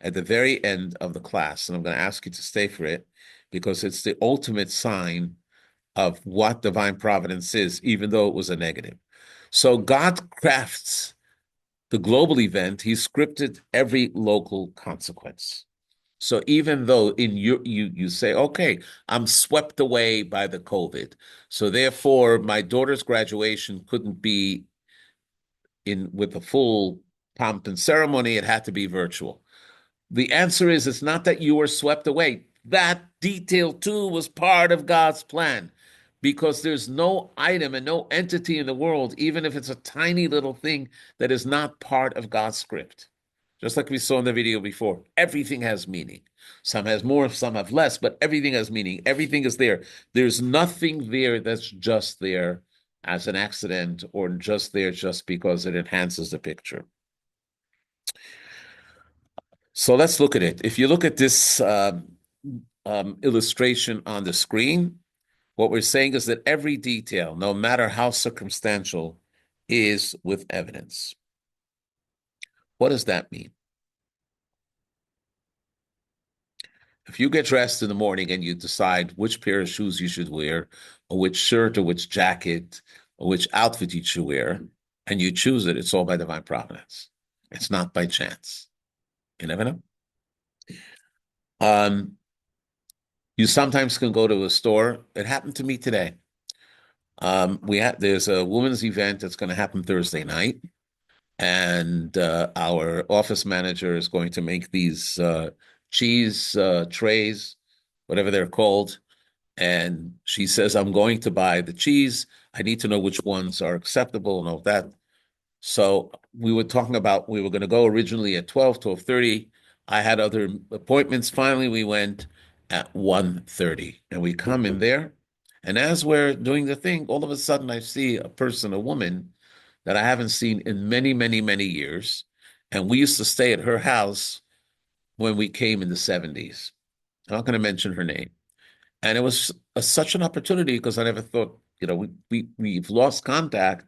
A: at the very end of the class, and I'm going to ask you to stay for it because it's the ultimate sign of what divine providence is, even though it was a negative. So God crafts the global event. He scripted every local consequence. So even though you say, okay, I'm swept away by the COVID, so therefore my daughter's graduation couldn't be with a full pomp and ceremony, it had to be virtual. The answer is it's not that you were swept away. That detail too was part of God's plan because there's no item and no entity in the world, even if it's a tiny little thing, that is not part of God's script. Just like we saw in the video before, everything has meaning. Some has more, some have less, but everything has meaning. Everything is there. There's nothing there that's just there as an accident or just there just because it enhances the picture. So let's look at it. If you look at this illustration on the screen, what we're saying is that every detail, no matter how circumstantial, is with evidence. What does that mean? If you get dressed in the morning and you decide which pair of shoes you should wear, or which shirt or which jacket or which outfit you should wear, and you choose it, it's all by divine providence. It's not by chance. You never know. You sometimes can go to a store. It happened to me today. There's a women's event that's going to happen Thursday night, and our office manager is going to make these cheese trays, whatever they're called. And she says, I'm going to buy the cheese. I need to know which ones are acceptable and all that. So we were talking about, we were going to go originally at 12:30. I had other appointments. Finally, we went at 1:30, and we come in there. And as we're doing the thing, all of a sudden I see a person, a woman that I haven't seen in many, many, many years. And we used to stay at her house when we came in the 70s. I'm not going to mention her name. And it was such an opportunity because I never thought, we've lost contact,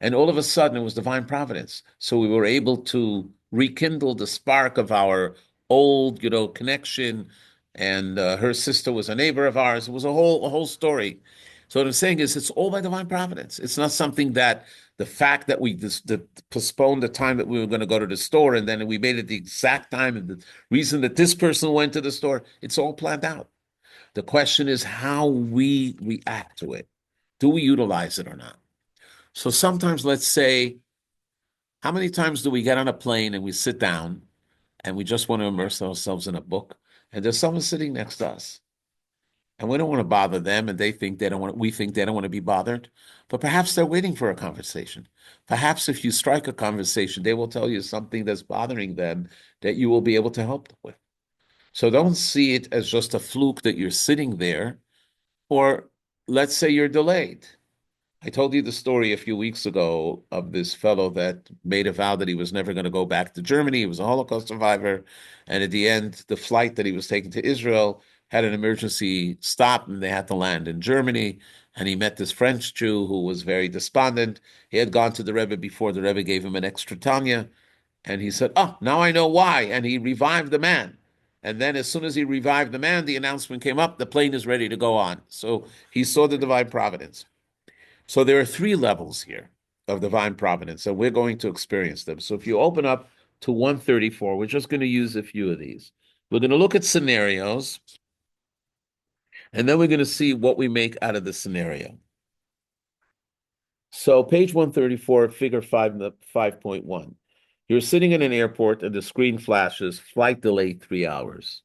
A: and all of a sudden it was divine providence. So we were able to rekindle the spark of our old, connection. And her sister was a neighbor of ours. It was a whole story. So what I'm saying is, it's all by divine providence. It's not something that the fact that we postponed the time that we were going to go to the store, and then we made it the exact time, and the reason that this person went to the store, it's all planned out. The question is how we react to it. Do we utilize it or not? So sometimes, let's say, how many times do we get on a plane and we sit down and we just want to immerse ourselves in a book, and there's someone sitting next to us, and we don't want to bother them, and we think they don't want to be bothered, but perhaps they're waiting for a conversation. Perhaps if you strike a conversation, they will tell you something that's bothering them that you will be able to help them with. So don't see it as just a fluke that you're sitting there. Or let's say you're delayed. I told you the story a few weeks ago of this fellow that made a vow that he was never going to go back to Germany. He was a Holocaust survivor. And at the end, the flight that he was taking to Israel had an emergency stop, and they had to land in Germany. And he met this French Jew who was very despondent. He had gone to the Rebbe before. The Rebbe gave him an extra Tanya. And he said, oh, now I know why. And he revived the man. And then as soon as he revived the man, the announcement came up, the plane is ready to go on. So he saw the divine providence. So there are three levels here of divine providence, and we're going to experience them. So if you open up to 134, we're just going to use a few of these. We're going to look at scenarios, and then we're going to see what we make out of the scenario. So page 134, figure 5.1. You're sitting in an airport and the screen flashes, flight delayed 3 hours.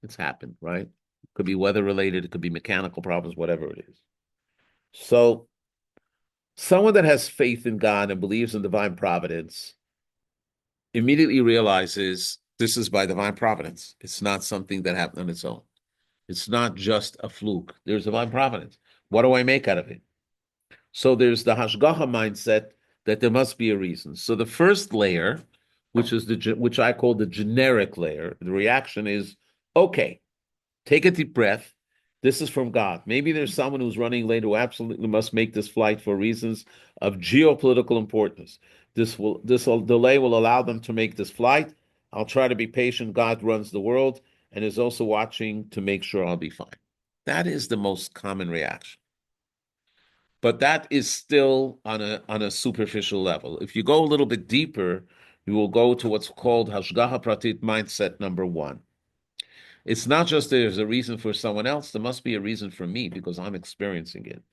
A: It's happened, right? Could be weather related, it could be mechanical problems, whatever it is. So someone that has faith in God and believes in divine providence immediately realizes this is by divine providence. It's not something that happened on its own. It's not just a fluke. There's divine providence. What do I make out of it? So there's the hashgacha mindset that there must be a reason. So the first layer, which I call the generic layer, the reaction is, okay, take a deep breath. This is from God. Maybe there's someone who's running late who absolutely must make this flight for reasons of geopolitical importance. This delay will allow them to make this flight. I'll try to be patient. God runs the world and is also watching to make sure I'll be fine. That is the most common reaction. But that is still on a superficial level. If you go a little bit deeper, you will go to what's called Hashgacha Pratit mindset number 1. It's not just there's a reason for someone else, there must be a reason for me because I'm experiencing it.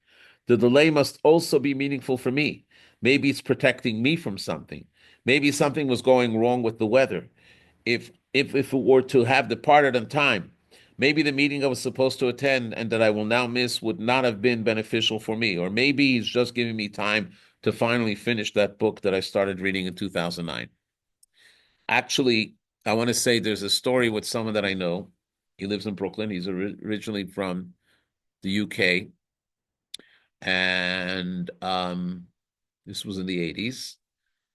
A: The delay must also be meaningful for me. Maybe it's protecting me from something. Maybe something was going wrong with the weather. If it were to have departed on time, maybe the meeting I was supposed to attend and that I will now miss would not have been beneficial for me. Or maybe he's just giving me time to finally finish that book that I started reading in 2009. Actually, I want to say there's a story with someone that I know. He lives in Brooklyn. He's originally from the UK. And this was in the 80s,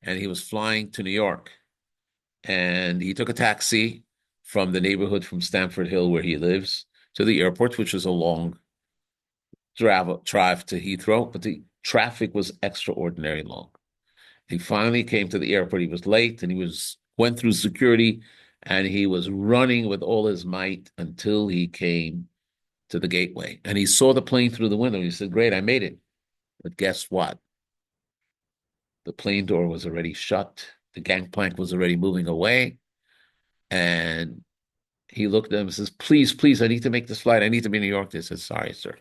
A: and he was flying to New York. And he took a taxi from the neighborhood from Stamford Hill, where he lives, to the airport, which was a long drive to Heathrow, but the traffic was extraordinarily long. He finally came to the airport. He was late, and went through security, and he was running with all his might until he came to the gateway. And he saw the plane through the window. He said, "Great, I made it." But guess what? The plane door was already shut. The gangplank was already moving away. And he looked at him and says, "Please, please, I need to make this flight. I need to be in New York." They said, "Sorry, sir."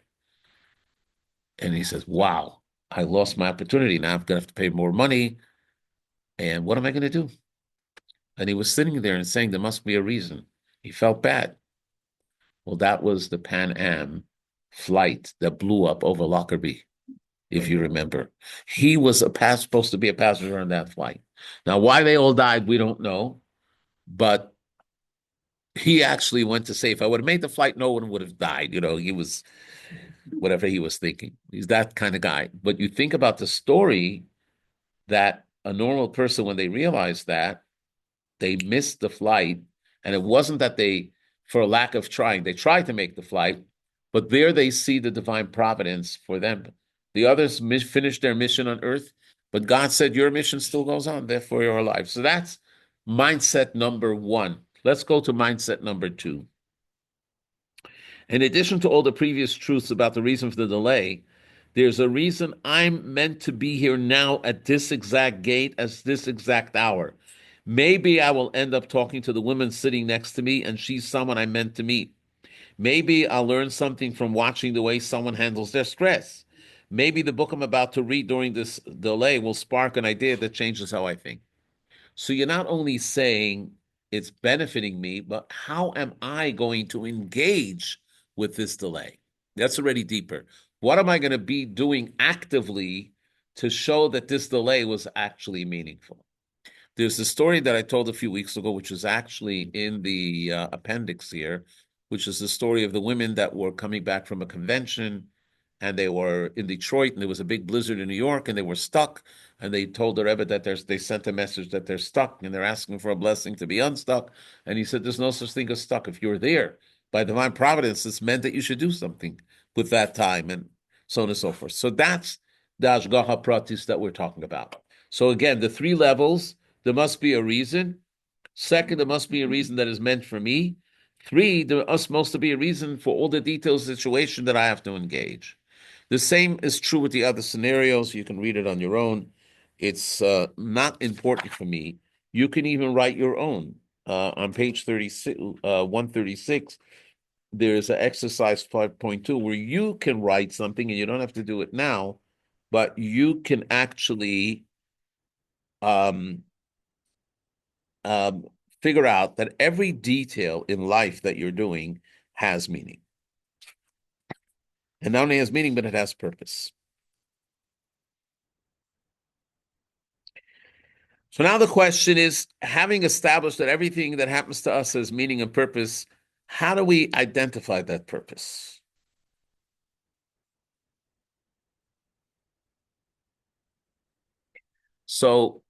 A: And he says, "Wow, I lost my opportunity. Now I'm going to have to pay more money. And what am I going to do?" And he was sitting there and saying, there must be a reason. He felt bad. Well, that was the Pan Am flight that blew up over Lockerbie, if you remember. He was supposed to be a passenger on that flight. Now, why they all died, we don't know. But he actually went to say, if I would have made the flight, no one would have died. He was whatever he was thinking. He's that kind of guy. But you think about the story that a normal person, when they realize that, they missed the flight. And it wasn't that they, for a lack of trying, they tried to make the flight, but there they see the divine providence for them. The others finished their mission on earth, but God said, your mission still goes on, therefore you're alive. So that's mindset number one. Let's go to mindset number two. In addition to all the previous truths about the reason for the delay, there's a reason I'm meant to be here now at this exact gate, at this exact hour. Maybe I will end up talking to the woman sitting next to me, and she's someone I meant to meet. Maybe I'll learn something from watching the way someone handles their stress. Maybe the book I'm about to read during this delay will spark an idea that changes how I think. So you're not only saying it's benefiting me, but how am I going to engage with this delay? That's already deeper. What am I going to be doing actively to show that this delay was actually meaningful? There's a story that I told a few weeks ago, which is actually in the appendix here, which is the story of the women that were coming back from a convention, and they were in Detroit, and there was a big blizzard in New York, and they were stuck, and they told the Rebbe that they sent a message that they're stuck, and they're asking for a blessing to be unstuck. And he said, there's no such thing as stuck. If you're there by divine providence, it's meant that you should do something with that time, and so on and so forth. So that's the Ashgaha Pratis that we're talking about. So again, the three levels: there must be a reason. Second, there must be a reason that is meant for me. Three, there must be a reason for all the detailed situation that I have to engage. The same is true with the other scenarios. You can read it on your own. It's not important for me. You can even write your own. On page 36, 136, there's an exercise 5.2 where you can write something, and you don't have to do it now, but you can actually um, figure out that every detail in life that you're doing has meaning. And not only has meaning, but it has purpose. So now the question is, having established that everything that happens to us has meaning and purpose, how do we identify that purpose? So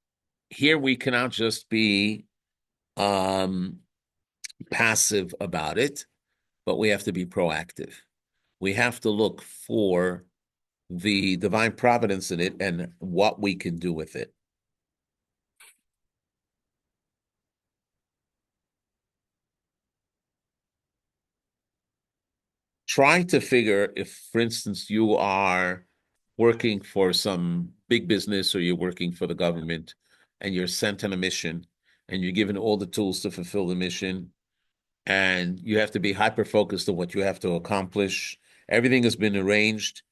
A: here we cannot just be passive about it, but we have to be proactive. We have to look for the divine providence in it and what we can do with it. Try to figure if, for instance, you are working for some big business or you're working for the government and you're sent on a mission and you're given all the tools to fulfill the mission, and you have to be hyper-focused on what you have to accomplish. Everything has been arranged.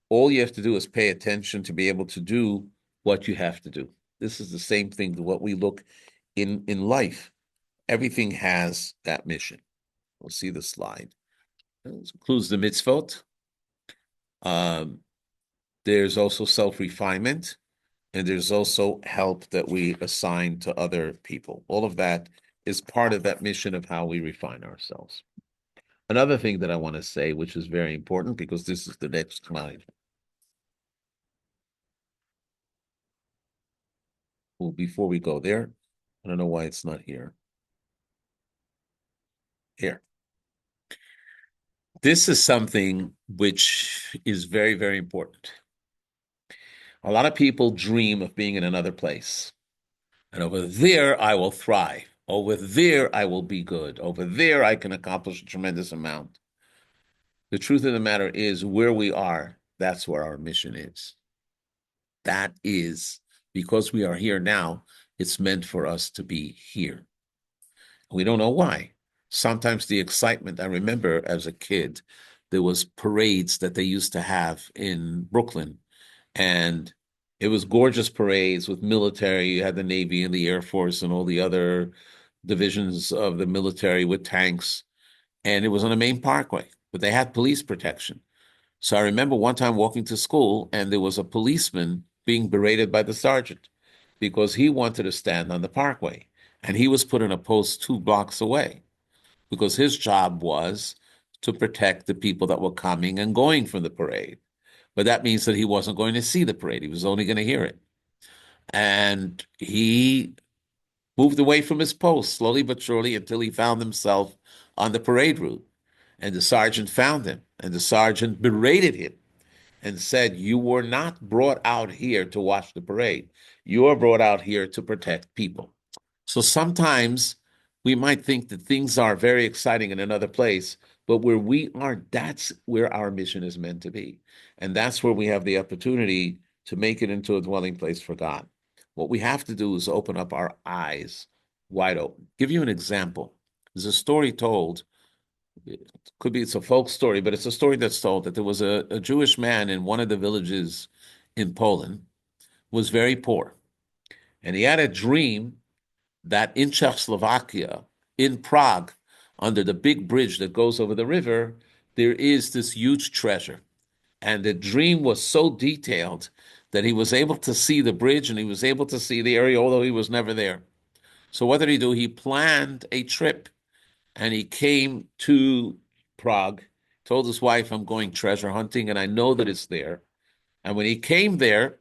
A: All you have to do is pay attention to be able to do what you have to do. This is the same thing to what we look in life. Everything has that mission. We'll see the slide. This includes the mitzvot. There's also self-refinement, and there's also help that we assign to other people. All of that is part of that mission of how we refine ourselves. Another thing that I want to say, which is very important, because this is the next slide. Well, before we go there, I don't know why it's not here. Here. This is something which is very, very important. A lot of people dream of being in another place. And over there, I will thrive. Over there, I will be good. Over there, I can accomplish a tremendous amount. The truth of the matter is, where we are, that's where our mission is. That is, because we are here now, it's meant for us to be here. We don't know why. Sometimes the excitement, I remember as a kid, there was parades that they used to have in Brooklyn, and it was gorgeous parades with military. You had the Navy and the Air Force and all the other divisions of the military with tanks, and it was on the main parkway, but they had police protection. So I remember one time walking to school, and there was a policeman being berated by the sergeant because he wanted to stand on the parkway, and he was put in a post 2 blocks away because his job was to protect the people that were coming and going from the parade. But that means that he wasn't going to see the parade. He was only going to hear it. And he moved away from his post slowly but surely until he found himself on the parade route. And the sergeant found him, and the sergeant berated him and said, "You were not brought out here to watch the parade. You are brought out here to protect people." So sometimes we might think that things are very exciting in another place, but where we are, that's where our mission is meant to be. And that's where we have the opportunity to make it into a dwelling place for God. What we have to do is open up our eyes wide open. Give you an example. There's a story told. It could be it's a folk story, but it's a story that's told that there was a Jewish man in one of the villages in Poland, was very poor. And he had a dream that in Czechoslovakia, in Prague, under the big bridge that goes over the river, there is this huge treasure. And the dream was so detailed that he was able to see the bridge and he was able to see the area, although he was never there. So what did he do? He planned a trip and he came to Prague, told his wife, "I'm going treasure hunting and I know that it's there." And when he came there,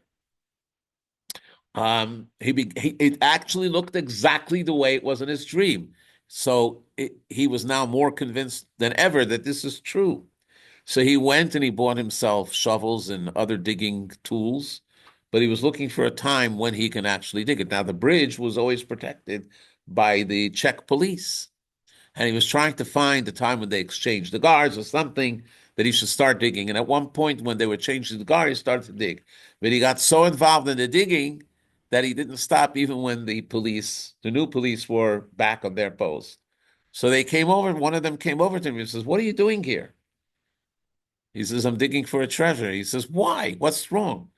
A: it actually looked exactly the way it was in his dream. So he was now more convinced than ever that this is true. So he went and he bought himself shovels and other digging tools, but he was looking for a time when he can actually dig it. Now, the bridge was always protected by the Czech police, and he was trying to find the time when they exchanged the guards or something that he should start digging. And at one point, when they were changing the guard, he started to dig. But he got so involved in the digging that he didn't stop even when the new police were back on their post. So they came over, and one of them came over to him and says, "What are you doing here?" He says, "I'm digging for a treasure." He says, "Why? What's wrong?"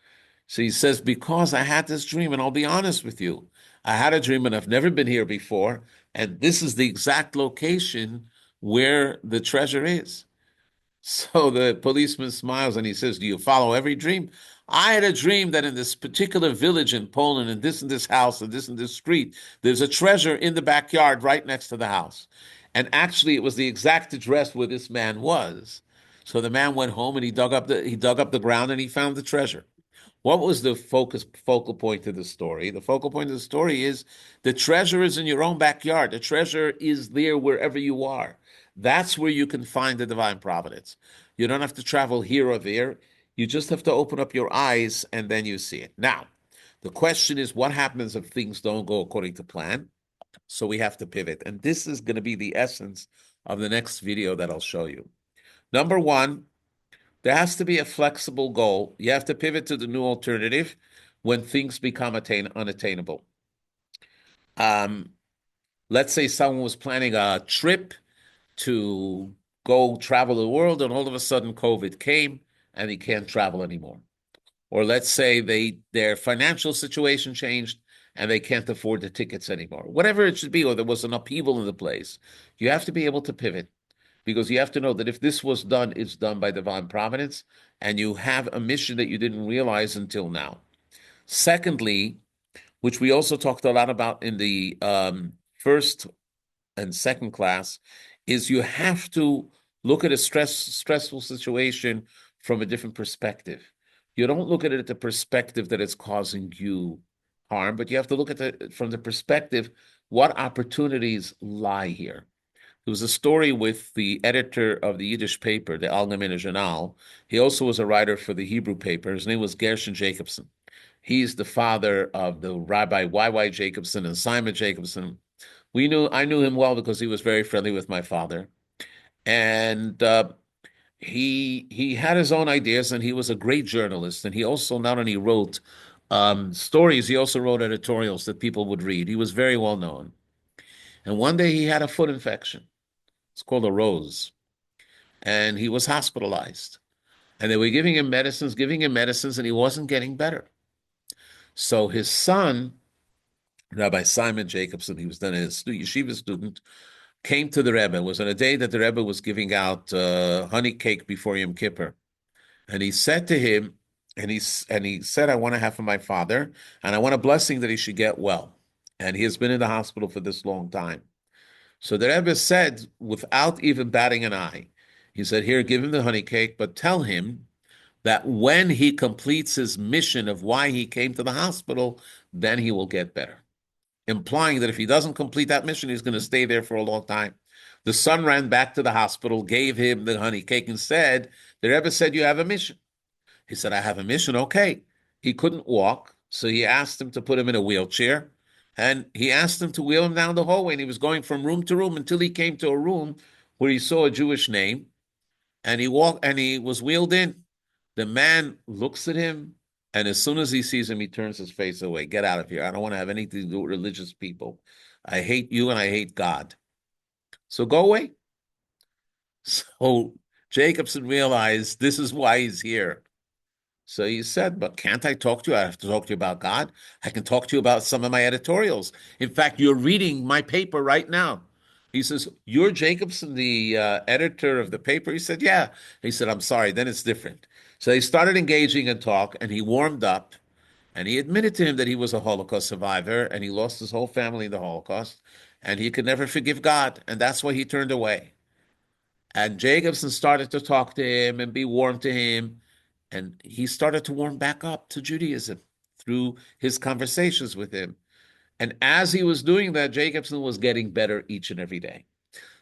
A: So he says, "Because I had this dream, and I'll be honest with you. I had a dream, and I've never been here before, and this is the exact location where the treasure is." So the policeman smiles and he says, "Do you follow every dream?" "I had a dream that in this particular village in Poland, and this house, and this street, there's a treasure in the backyard right next to the house." And actually, it was the exact address where this man was. So the man went home and he dug up the ground and he found the treasure. What was the focal point of the story? The focal point of the story is the treasure is in your own backyard. The treasure is there wherever you are. That's where you can find the divine providence. You don't have to travel here or there. You just have to open up your eyes and then you see it. Now, the question is, what happens if things don't go according to plan? So we have to pivot. And this is going to be the essence of the next video that I'll show you. Number one, there has to be a flexible goal. You have to pivot to the new alternative when things become unattainable. Let's say someone was planning a trip to go travel the world, and all of a sudden COVID came and they can't travel anymore. Or let's say their financial situation changed and they can't afford the tickets anymore. Whatever it should be, or there was an upheaval in the place. You have to be able to pivot, because you have to know that if this was done, it's done by divine providence, and you have a mission that you didn't realize until now. Secondly, which we also talked a lot about in the first and second class, is you have to look at a stressful situation from a different perspective. You don't look at it at the perspective that it's causing you harm, but you have to look at it from the perspective, what opportunities lie here. There was a story with the editor of the Yiddish paper, the Allgemeine Journal. He also was a writer for the Hebrew paper. His name was Gershon Jacobson. He's the father of the Rabbi Y.Y. Jacobson and Simon Jacobson. I knew him well because he was very friendly with my father. And he had his own ideas, and he was a great journalist. And he also not only wrote stories, he also wrote editorials that people would read. He was very well known. And one day he had a foot infection. It's called a rose. And he was hospitalized. And they were giving him medicines, and he wasn't getting better. So his son, Rabbi Simon Jacobson, he was then a yeshiva student, came to the Rebbe. It was on a day that the Rebbe was giving out honey cake before Yom Kippur. And he said to him, and he said, I want to have for my father, and I want a blessing that he should get well. And he has been in the hospital for this long time. So the Rebbe said, without even batting an eye, he said, here, give him the honey cake, but tell him that when he completes his mission of why he came to the hospital, then he will get better. Implying that if he doesn't complete that mission, he's going to stay there for a long time. The son ran back to the hospital, gave him the honey cake, and said, the Rebbe said, you have a mission. He said, I have a mission. Okay. He couldn't walk, so he asked him to put him in a wheelchair, and he asked him to wheel him down the hallway, and he was going from room to room until he came to a room where he saw a Jewish name, and he was wheeled in. The man looks at him, and as soon as he sees him, he turns his face away. Get out of here. I don't want to have anything to do with religious people. I hate you and I hate God. So go away. So Jacobson realized this is why he's here. So he said, but can't I talk to you? I have to talk to you about God. I can talk to you about some of my editorials. In fact, you're reading my paper right now. He says, you're Jacobson, the editor of the paper? He said, yeah. He said, I'm sorry, then it's different. So they started engaging in talk, and he warmed up, and he admitted to him that he was a Holocaust survivor, and he lost his whole family in the Holocaust, and he could never forgive God, and that's why he turned away. And Jacobson started to talk to him and be warm to him, and he started to warm back up to Judaism through his conversations with him. And as he was doing that, Jacobson was getting better each and every day.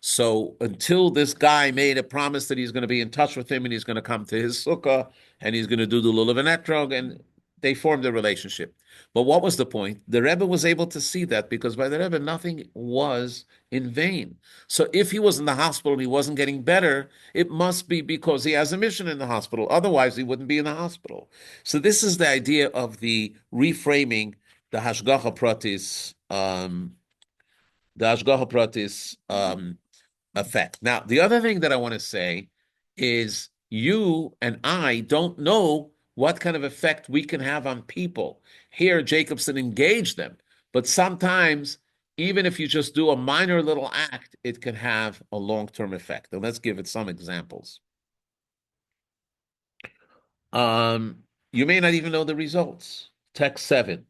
A: So until this guy made a promise that he's going to be in touch with him and he's going to come to his sukkah and he's going to do the lulav and etrog, and they formed a relationship. But what was the point? The Rebbe was able to see that because by the Rebbe, nothing was in vain. So if he was in the hospital and he wasn't getting better, it must be because he has a mission in the hospital. Otherwise, he wouldn't be in the hospital. So this is the idea of the reframing the Hashgacha Pratis effect. Now, the other thing that I want to say is you and I don't know what kind of effect we can have on people. Here, Jacobson engaged them, but sometimes, even if you just do a minor little act, it can have a long-term effect. And let's give it some examples. You may not even know the results. Text 7.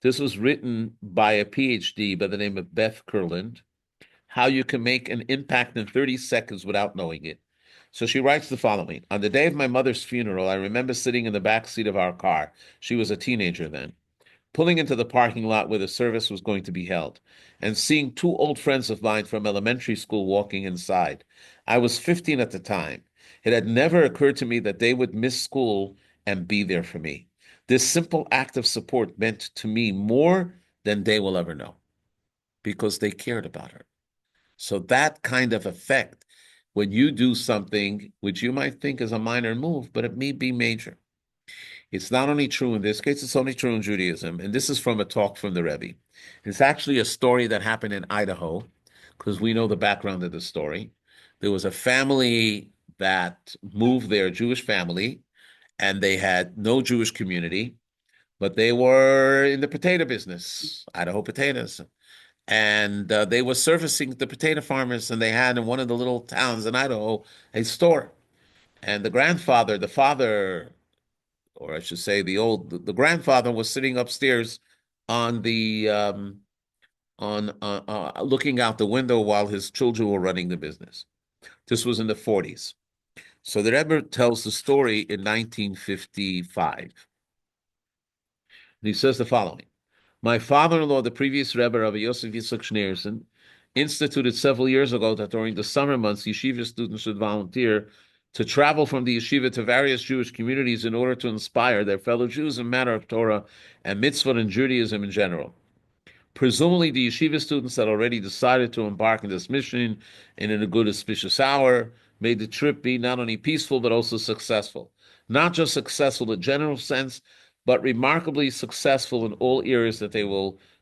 A: This was written by a PhD by the name of Beth Kurland. How you can make an impact in 30 seconds without knowing it. So she writes the following. On the day of my mother's funeral, I remember sitting in the back seat of our car. She was a teenager then, pulling into the parking lot where the service was going to be held, and seeing two old friends of mine from elementary school walking inside. I was 15 at the time. It had never occurred to me that they would miss school and be there for me. This simple act of support meant to me more than they will ever know, because they cared about her. So that kind of effect, when you do something which you might think is a minor move, but it may be major. It's not only true in this case, it's only true in Judaism. And this is from a talk from the Rebbe. It's actually a story that happened in Idaho, because we know the background of the story. There was a family that moved there, a Jewish family, and they had no Jewish community, but they were in the potato business, Idaho potatoes. And they were servicing the potato farmers, and they had in one of the little towns in Idaho a store. And the father, or I should say the grandfather was sitting upstairs on the looking out the window while his children were running the business. This was in the 40s. So the Rebbe tells the story in 1955. And he says the following. My father-in-law, the previous Rebbe, Rabbi Yosef Yitzchak Schneerson, instituted several years ago that during the summer months, yeshiva students should volunteer to travel from the yeshiva to various Jewish communities in order to inspire their fellow Jews in matter of Torah and mitzvot and Judaism in general. Presumably, the yeshiva students had already decided to embark on this mission and in a good auspicious hour made the trip be not only peaceful but also successful. Not just successful in a general sense, but remarkably successful in all areas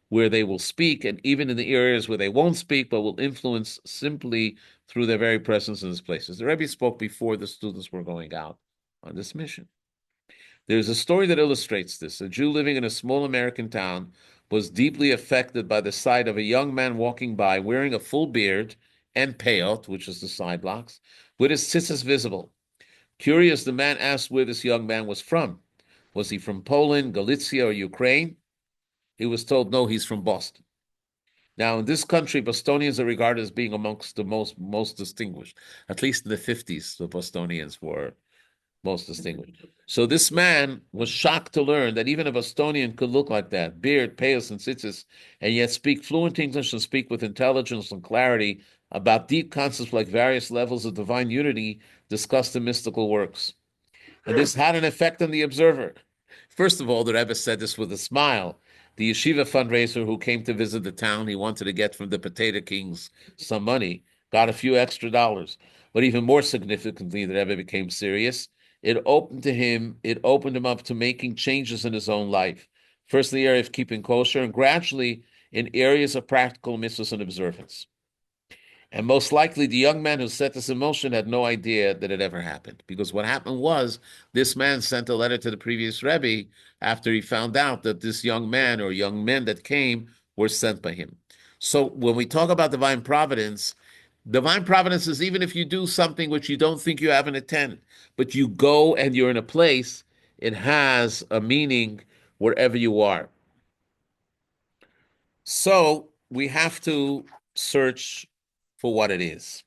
A: where they will speak, and even in the areas where they won't speak but will influence simply through their very presence in these places. The Rebbe spoke before the students were going out on this mission. There's a story that illustrates this. A Jew living in a small American town was deeply affected by the sight of a young man walking by wearing a full beard and peyot, which is the side locks, with his tzitzis visible. Curious, the man asked where this young man was from. Was he from Poland, Galicia, or Ukraine? He was told, no, he's from Boston. Now, in this country, Bostonians are regarded as being amongst the most distinguished. At least in the 50s, the Bostonians were most distinguished. So this man was shocked to learn that even a Bostonian could look like that, beard, payas, and tzitzis, and yet speak fluent English and speak with intelligence and clarity about deep concepts like various levels of divine unity discussed in mystical works. And this had an effect on the observer. First of all, the Rebbe said this with a smile. The yeshiva fundraiser who came to visit the town, he wanted to get from the Potato Kings some money, got a few extra dollars. But even more significantly, the Rebbe became serious. It opened him up to making changes in his own life. First in the area of keeping kosher, and gradually in areas of practical mitzvahs and observance. And most likely, the young man who set this in motion had no idea that it ever happened. Because what happened was, this man sent a letter to the previous Rebbe after he found out that this young man or young men that came were sent by him. So when we talk about divine providence is even if you do something which you don't think you have an intent, but you go and you're in a place, it has a meaning wherever you are. So we have to search for what it is.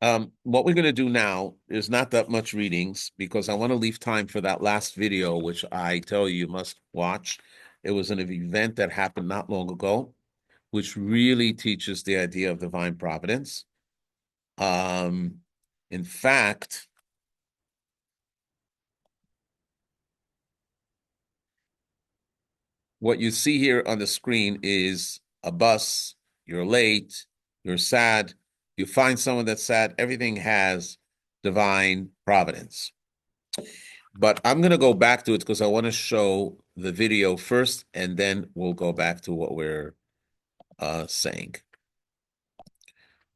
A: What we're going to do now is not that much readings because I want to leave time for that last video, which I tell you must watch. It was an event that happened not long ago, which really teaches the idea of divine providence. In fact, what you see here on the screen is a bus, you're late, you're sad, you find someone that's sad, everything has divine providence. But I'm going to go back to it because I want to show the video first, and then we'll go back to what we're saying.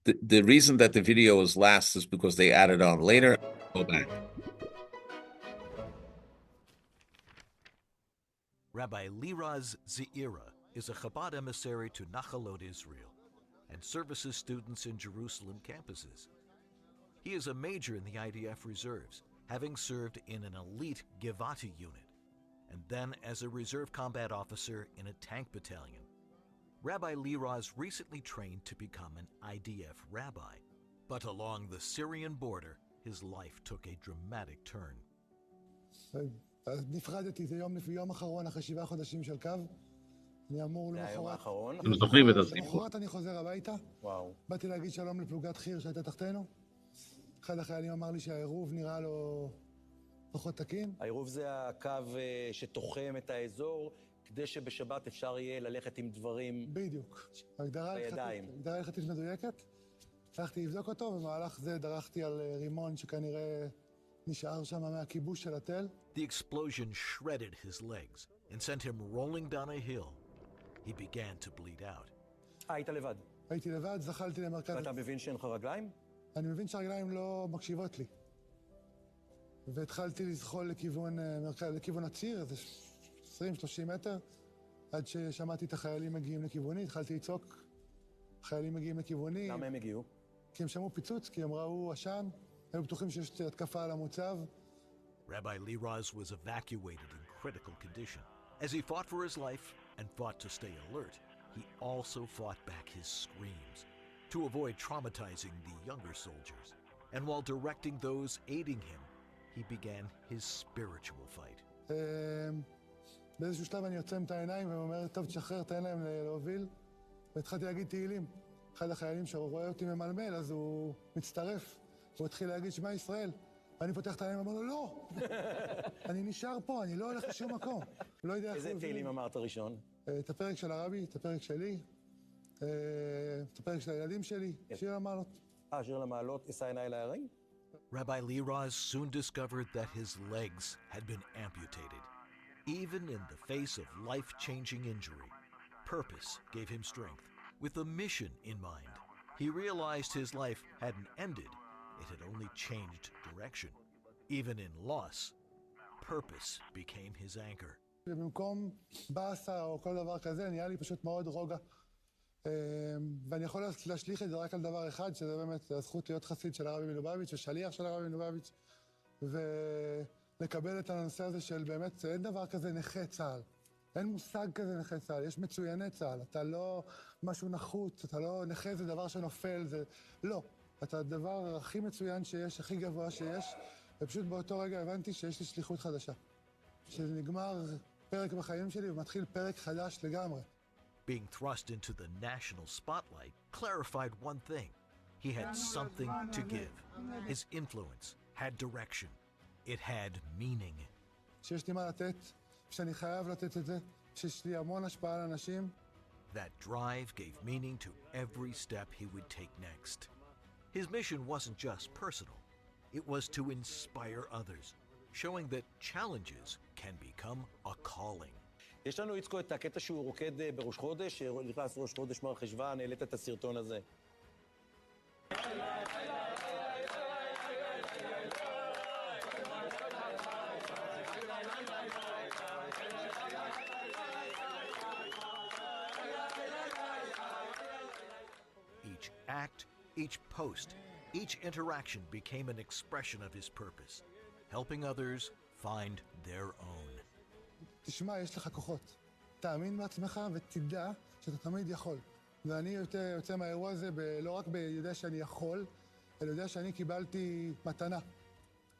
A: The reason that the video is last is because they added on later. Go back.
C: Rabbi Liraz Ze'ira is a Chabad emissary to Nachalot, Israel, and services students in Jerusalem campuses. He is a major in the IDF reserves, having served in an elite Givati unit, and then as a reserve combat officer in a tank battalion. Rabbi Liraz recently trained to become an IDF rabbi, but along the Syrian border, his life took a dramatic turn.
D: נפרדתי, זה יום אחרון אחרי 7 חודשים של קו. אני אמור
E: זה היום האחרון?
A: הם זוכרים את הסיפור.
D: למחרת אני חוזר הביתה.
E: וואו.
D: באתי להגיד שלום לפלוגת חי"ר שהייתה תחתנו. אחד החיילים אמר לי שהעירוב נראה לו פחות תקין.
E: העירוב זה הקו שתוחם את האזור, כדי שבשבת אפשר יהיה ללכת עם דברים
D: בדיוק. הגדרה הלכתית מדויקת. הלכתי לבדוק אותו, במהלך זה דרכתי על רימון שכנראה נשאר שם מהכיבוש של התל.
C: The explosion shredded his legs and sent him rolling down a hill. He began to bleed out.
E: היית לבד.
D: הייתי לבד, זחלתי למרכז.
E: ואתה מבין שאין לך רגליים?
D: אני מבין שהרגליים לא מקשיבות לי. והתחלתי לזחול לכיוון הציר, איזה 20-30 מטר, עד ששמעתי את החיילים מגיעים לכיווני, התחלתי לצעוק, החיילים מגיעים לכיווני.
E: למה הם הגיעו?
D: כי הם שמעו פיצוץ, כי הם ראו עשן, היו בטוחים שיש התקפה על המוצב.
C: Rabbi Liraz was evacuated in critical condition. As he fought for his life and fought to stay alert, he also fought back his screams to avoid traumatizing the younger soldiers. And while directing those aiding him, he began his spiritual fight.
D: באיזשהו שלב אני עוצם את העיניים ואומר, טוב, תשחרר, תן להם להוביל. והתחלתי להגיד תהילים. אחד החיילים שרואה אותי ממלמל, אז הוא מצטרף. הוא התחיל להגיד, שמע ישראל. ואני פותח את העיניים ואומר לו, לא! אני נשאר פה, אני לא הולך לשום מקום. לא יודע איך הוא
E: איזה תהילים אמרת ראשון?
D: את הפרק של הרבי, את הפרק שלי, את הפרק של הילדים שלי, שיר המעלות.
E: שיר למעלות, אשא עיניי אל ההרים?
C: Rabbi Liraz soon discovered that his legs had been amputated. Even in the face of life-changing injury, purpose gave him strength. With a mission in mind, he realized his life hadn't ended, it had only changed direction. Even in loss, purpose became his anchor.
D: במקום באסה או כל דבר כזה, נהיה לי פשוט מאוד רוגע. ואני יכול להשליך את זה רק על דבר אחד, שזה באמת הזכות להיות חסיד של הרבי מלובביץ' ושליח של הרבי מלובביץ', ולקבל את הנושא הזה של באמת, אין דבר כזה נכה צה"ל. אין מושג כזה נכה צה"ל, יש מצויני צה"ל. אתה לא משהו נחוץ, אתה לא נכה, זה דבר שנופל, זה... לא. אתה הדבר הכי מצוין שיש, הכי גבוה שיש, ופשוט באותו רגע הבנתי שיש לי שליחות חדשה. שזה נגמר פרק בחיים שלי ומתחיל פרק חדש לגמרי.
C: Being thrust into the national spotlight clarified one thing. He had something to give. His influence had direction. It had meaning.
D: שיש לי מה לתת, שאני חייב לתת את זה, שיש לי המון השפעה על אנשים.
C: That drive gave meaning to every step he would take next. His mission wasn't just personal. It was to inspire others, showing that challenges can become a calling.
E: יש לנו יצקו את הקטע שהוא רוקד בראש חודש, שנכנס ראש חודש מרחשוון, העלית את הסרטון הזה.
C: Each act, each post, each interaction became an expression of his purpose, helping others find their own.
D: תשמע, יש לך כוחות. תאמין בעצמך ותדע שאתה תמיד יכול. ואני יוצא מהאירוע הזה לא רק ביודע שאני יכול, אלא יודע שאני קיבלתי מתנה.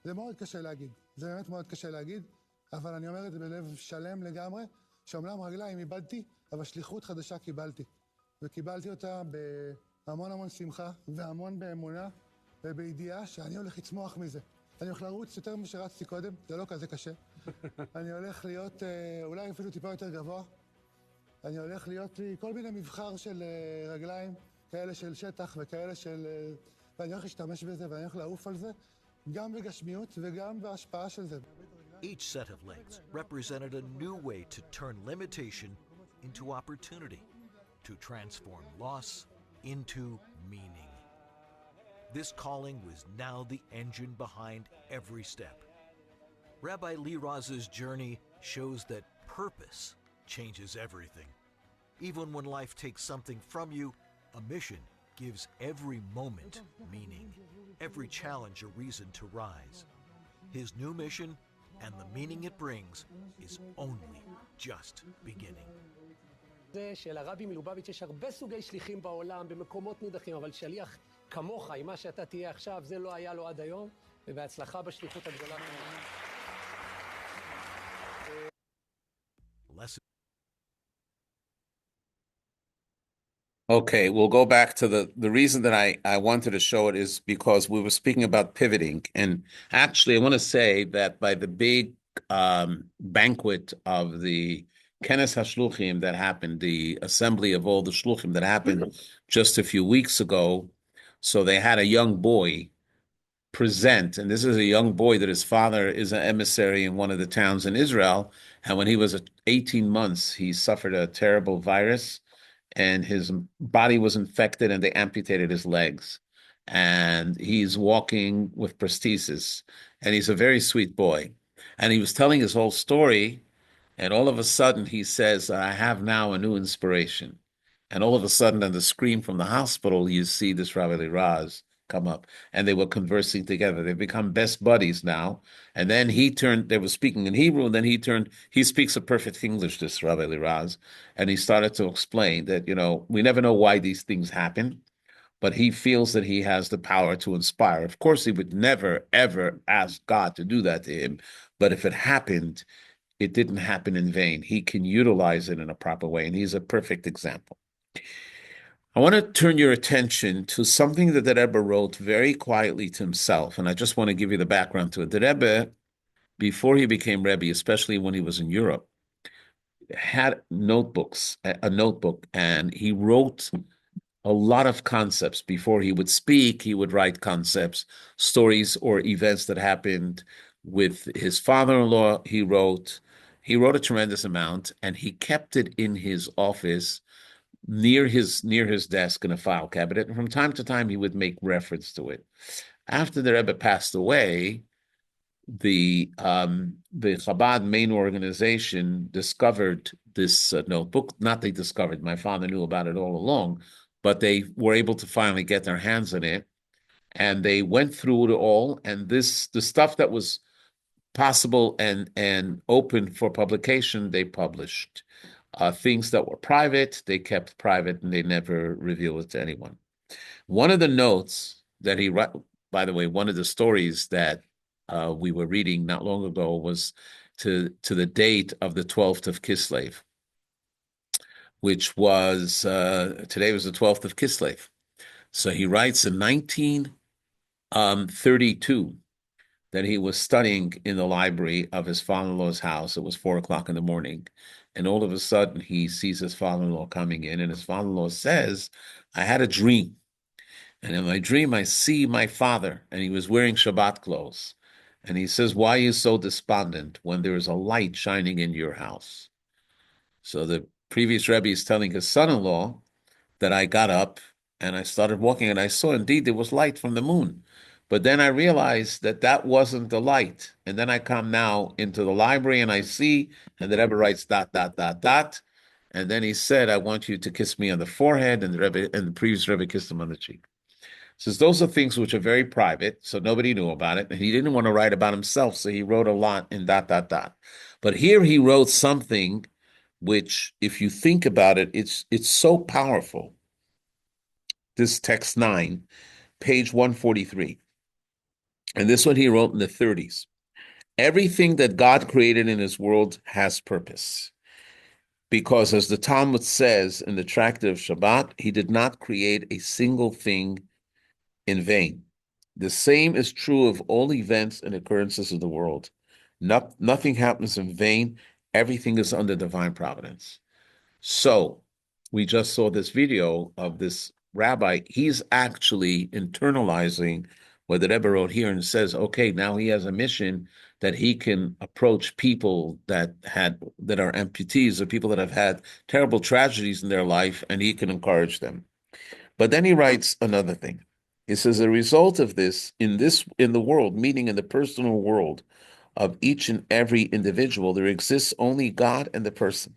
D: זה מאוד קשה להגיד. זה באמת מאוד קשה להגיד, אבל אני אומר את זה בלב שלם לגמרי, שאומנם רגליים איבדתי, אבל שליחות חדשה קיבלתי. וקיבלתי אותה בהמון המון שמחה, והמון באמונה, ובידיעה שאני הולך לצמוח מזה. אני הולך לרוץ יותר ממה שרצתי קודם, זה לא כזה קשה. אני הולך להיות אולי אפילו טיפה יותר גבוה. אני הולך להיות לי כל מיני מבחר של רגליים, כאלה של שטח וכאלה של... ואני הולך להשתמש בזה ואני הולך לעוף על זה, גם בגשמיות וגם בהשפעה של זה.
C: Each set of legs represented a new way to turn limitation into opportunity, to transform loss into meaning. This calling was now the engine behind every step. Rabbi Liraz's journey shows that purpose changes everything. Even when life takes something from you, a mission gives every moment meaning, every challenge a reason to rise. His new mission and the meaning it brings is only just beginning.
F: זה שלרבי מלובביץ' יש הרבה סוגי שליחים בעולם, במקומות נידחים, אבל שליח כמוך, עם מה שאתה תהיה עכשיו, זה לא היה לו עד היום, ובהצלחה בשליחות הגדולה.
A: Okay, we'll go back to the reason that I wanted to show it is because we were speaking about pivoting. And actually, I want to say that by the big banquet of the Kenes HaShluchim that happened, the assembly of all the Shluchim that happened just a few weeks ago, so they had a young boy present, and this is a young boy that his father is an emissary in one of the towns in Israel, and when he was 18 months, he suffered a terrible virus, and his body was infected, and they amputated his legs. And he's walking with prosthesis, and he's a very sweet boy. And he was telling his whole story, and all of a sudden he says, I have now a new inspiration. And all of a sudden on the screen from the hospital, you see this Rabbi Liraz come up, and they were conversing together. They've become best buddies now. And then they were speaking in Hebrew, and then he speaks a perfect English, this Rabbi Liraz, and he started to explain that, we never know why these things happen, but he feels that he has the power to inspire. Of course, he would never, ever ask God to do that to him. But if it happened, it didn't happen in vain. He can utilize it in a proper way, and he's a perfect example. I want to turn your attention to something that the Rebbe wrote very quietly to himself, and I just want to give you the background to it. The Rebbe, before he became Rebbe, especially when he was in Europe, had notebooks, a notebook, and he wrote a lot of concepts. Before he would speak, he would write concepts, stories, or events that happened with his father-in-law. He wrote a tremendous amount, and he kept it in his office near his desk in a file cabinet. And from time to time, he would make reference to it. After the Rebbe passed away, the Chabad main organization discovered this notebook. Not they discovered, my father knew about it all along, but they were able to finally get their hands on it, and they went through it all. And the stuff that was possible and open for publication, they published. Things that were private, they kept private, and they never revealed it to anyone. One of the notes that he wrote, by the way, one of the stories that we were reading not long ago was to the date of the 12th of Kislev, which was, today was the 12th of Kislev. So he writes in 1932 that he was studying in the library of his father-in-law's house. It was 4:00 in the morning. And all of a sudden he sees his father-in-law coming in, and his father-in-law says, I had a dream. And in my dream, I see my father, and he was wearing Shabbat clothes. And he says, why are you so despondent when there is a light shining in your house? So the previous Rebbe is telling his son-in-law that I got up and I started walking, and I saw indeed there was light from the moon. But then I realized that that wasn't the light. And then I come now into the library and I see, and the Rebbe writes ... And then he said, I want you to kiss me on the forehead. And the previous Rebbe kissed him on the cheek. Says those are things which are very private, so nobody knew about it. And he didn't want to write about himself, so he wrote a lot in ... But here he wrote something which, if you think about it, it's so powerful. This text 9, page 143. And this one he wrote in the 30s. Everything that God created in his world has purpose. Because as the Talmud says in the Tractate of Shabbat, he did not create a single thing in vain. The same is true of all events and occurrences of the world. Nothing happens in vain. Everything is under divine providence. So we just saw this video of this rabbi. He's actually internalizing what the Rebbe wrote here and says, okay, now he has a mission that he can approach people that are amputees or people that have had terrible tragedies in their life, and he can encourage them. But then he writes another thing. He says, a result of this, in the world, meaning in the personal world of each and every individual, there exists only God and the person.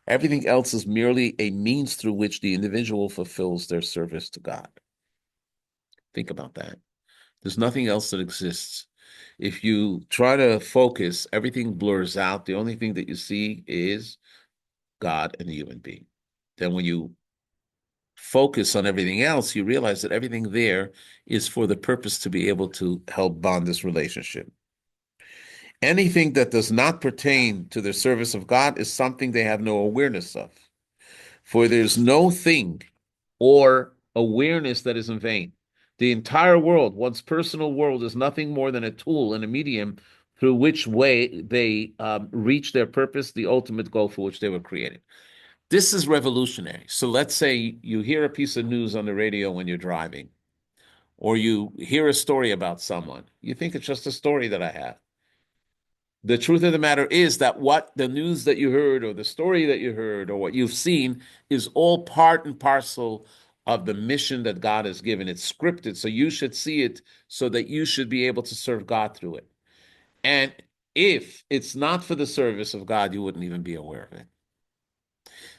A: Everything else is merely a means through which the individual fulfills their service to God. Think about that. There's nothing else that exists. If you try to focus, everything blurs out. The only thing that you see is God and the human being. Then when you focus on everything else, you realize that everything there is for the purpose to be able to help bond this relationship. Anything that does not pertain to the service of God is something they have no awareness of. For there's no thing or awareness that is in vain. The entire world, one's personal world, is nothing more than a tool and a medium through which way they reach their purpose, the ultimate goal for which they were created. This is revolutionary. So let's say you hear a piece of news on the radio when you're driving, or you hear a story about someone. You think it's just a story that I have. The truth of the matter is that what the news that you heard or the story that you heard or what you've seen is all part and parcel of the mission that God has given. It's scripted, so you should see it so that you should be able to serve God through it. And if it's not for the service of God, you wouldn't even be aware of it.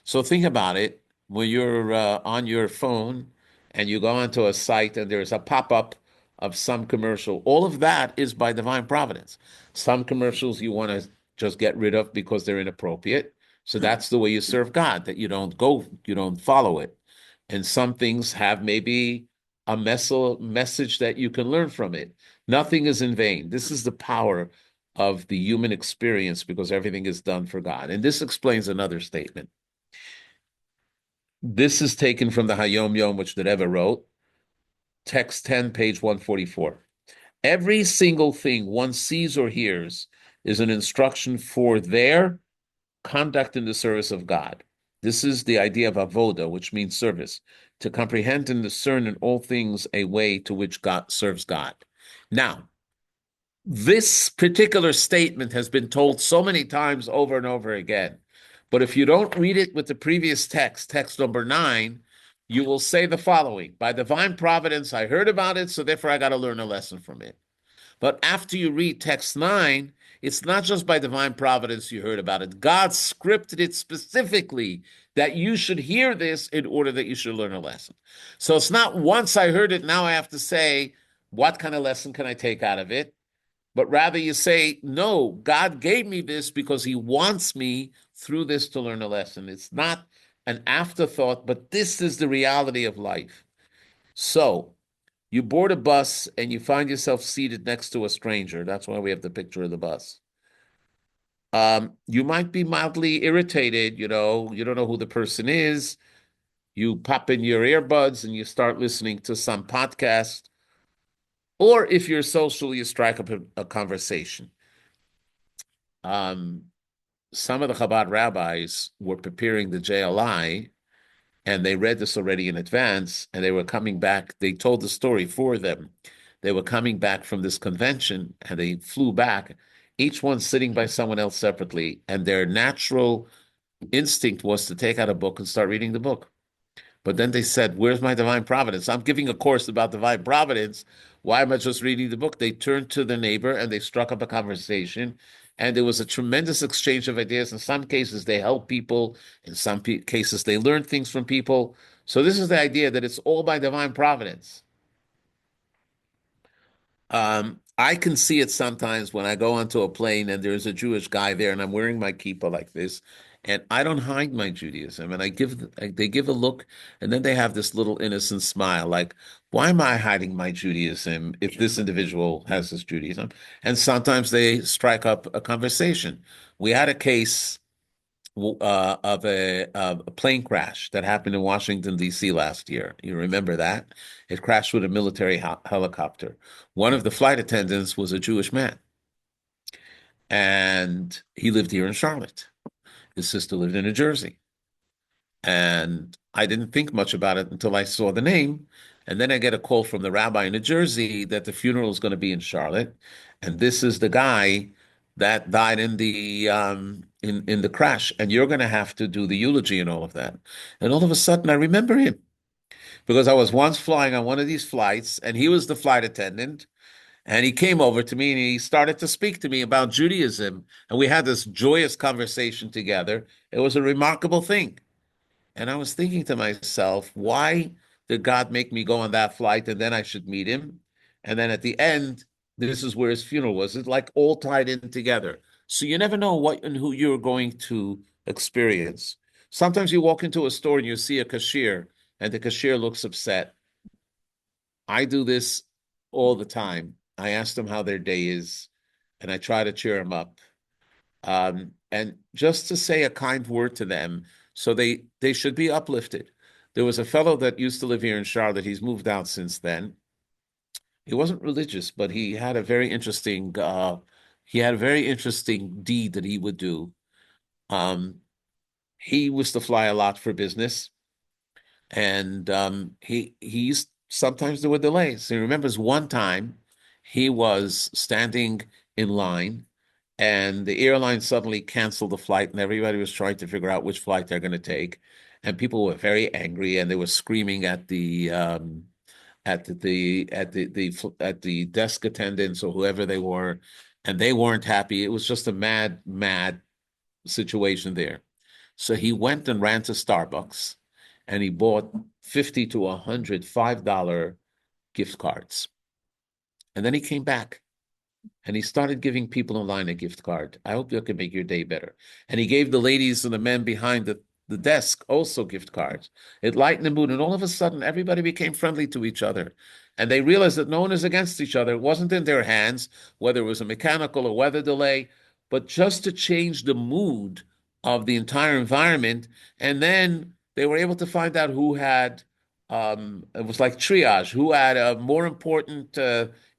A: So think about it. When you're on your phone and you go onto a site and there's a pop-up of some commercial, all of that is by divine providence. Some commercials you want to just get rid of because they're inappropriate. So that's the way you serve God, that you don't follow it. And some things have maybe a message that you can learn from it. Nothing is in vain. This is the power of the human experience because everything is done for God. And this explains another statement. This is taken from the Hayom Yom, which the Rebbe wrote, text 10, page 144. Every single thing one sees or hears is an instruction for their conduct in the service of God. This is the idea of avoda, which means service, to comprehend and discern in all things a way to which God serves God. Now, this particular statement has been told so many times over and over again, but if you don't read it with the previous text, text number 9, you will say the following: by divine providence, I heard about it, so therefore I got to learn a lesson from it. But after you read text 9, it's not just by divine providence you heard about it. God scripted it specifically that you should hear this in order that you should learn a lesson. So it's not once I heard it, now I have to say, what kind of lesson can I take out of it? But rather you say, no, God gave me this because he wants me through this to learn a lesson. It's not an afterthought, but this is the reality of life. So you board a bus and you find yourself seated next to a stranger. That's why we have the picture of the bus. You might be mildly irritated, you don't know who the person is. You pop in your earbuds and you start listening to some podcast. Or if you're social, you strike up a conversation. Some of the Chabad rabbis were preparing the JLI, and they read this already in advance, and they were coming back. They told the story for them. They were coming back from this convention, and they flew back, each one sitting by someone else separately, and their natural instinct was to take out a book and start reading the book. But then they said, where's my divine providence? I'm giving a course about divine providence. Why am I just reading the book? They turned to the neighbor and they struck up a conversation. And there was a tremendous exchange of ideas. In some cases, they helped people. In some cases, they learned things from people. So this is the idea that it's all by divine providence. I can see it sometimes when I go onto a plane and there's a Jewish guy there and I'm wearing my kippah like this, and I don't hide my Judaism, and they give a look, and then they have this little innocent smile, like, why am I hiding my Judaism if this individual has this Judaism? And sometimes they strike up a conversation. We had a case of a plane crash that happened in Washington, D.C. last year. You remember that? It crashed with a military helicopter. One of the flight attendants was a Jewish man, and he lived here in Charlotte. His sister lived in New Jersey. And I didn't think much about it until I saw the name. And then I get a call from the rabbi in New Jersey that the funeral is going to be in Charlotte. And this is the guy that died in the in the crash. And you're going to have to do the eulogy and all of that. And all of a sudden I remember him because I was once flying on one of these flights and he was the flight attendant. And he came over to me and he started to speak to me about Judaism. And we had this joyous conversation together. It was a remarkable thing. And I was thinking to myself, why did God make me go on that flight and then I should meet him? And then at the end, this is where his funeral was. It's like all tied in together. So you never know what and who you're going to experience. Sometimes you walk into a store and you see a cashier and the cashier looks upset. I do this all the time. I ask them how their day is and I try to cheer them up. And just to say a kind word to them, so they should be uplifted. There was a fellow that used to live here in Charlotte. He's moved out since then. He wasn't religious, but he had a very interesting deed that he would do. He was to fly a lot for business, and he used sometimes there were delays. He remembers one time he was standing in line and the airline suddenly canceled the flight and everybody was trying to figure out which flight they're going to take. And people were very angry and they were screaming at the desk attendants or whoever they were, and they weren't happy. It was just a mad situation there. So he went and ran to Starbucks and he bought 50 to 100 $5 gift cards. And then he came back and he started giving people in line a gift card. I hope that can make your day better. And he gave the ladies and the men behind the desk, also gift cards. It lightened the mood, and all of a sudden, everybody became friendly to each other. And they realized that no one is against each other. It wasn't in their hands, whether it was a mechanical or weather delay, but just to change the mood of the entire environment. And then they were able to find out who had, it was like triage, who had a more important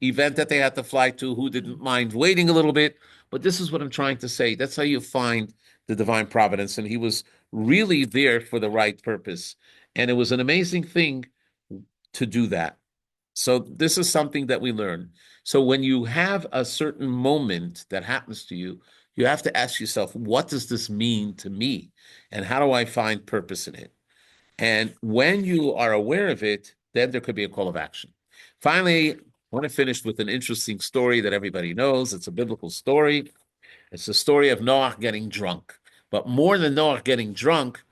A: event that they had to fly to, who didn't mind waiting a little bit. But this is what I'm trying to say. That's how you find the divine providence. And he was really there for the right purpose. And it was an amazing thing to do that. So this is something that we learn. So when you have a certain moment that happens to you, you have to ask yourself, what does this mean to me? And how do I find purpose in it? And when you are aware of it, then there could be a call of action. Finally, I want to finish with an interesting story that everybody knows. It's a biblical story. It's the story of Noah getting drunk. But more than Noah getting drunk,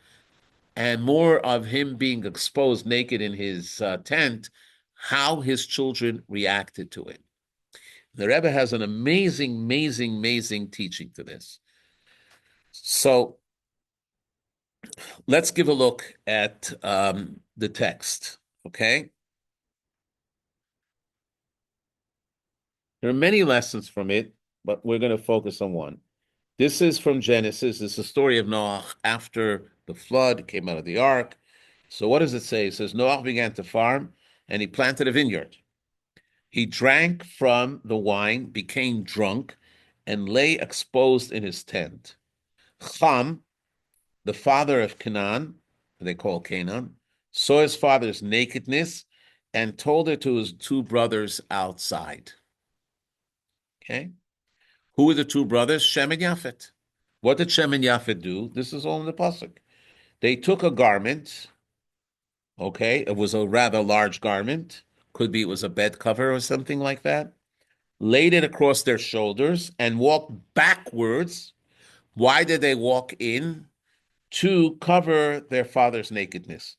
A: and more of him being exposed naked in his tent, how his children reacted to it. The Rebbe has an amazing, amazing, amazing teaching to this. So let's give a look at the text, okay? There are many lessons from it, but we're going to focus on one. This is from Genesis. It's the story of Noah after the flood, came out of the ark. So what does it say? It says, Noah began to farm, and he planted a vineyard. He drank from the wine, became drunk, and lay exposed in his tent. Cham, the father of Canaan, they call Canaan, saw his father's nakedness and told it to his two brothers outside. Okay? Who were the two brothers? Shem and Yafet. What did Shem and Yafet do? This is all in the pasuk. They took a garment, okay? It was a rather large garment. Could be it was a bed cover or something like that. Laid it across their shoulders and walked backwards. Why did they walk in? To cover their father's nakedness.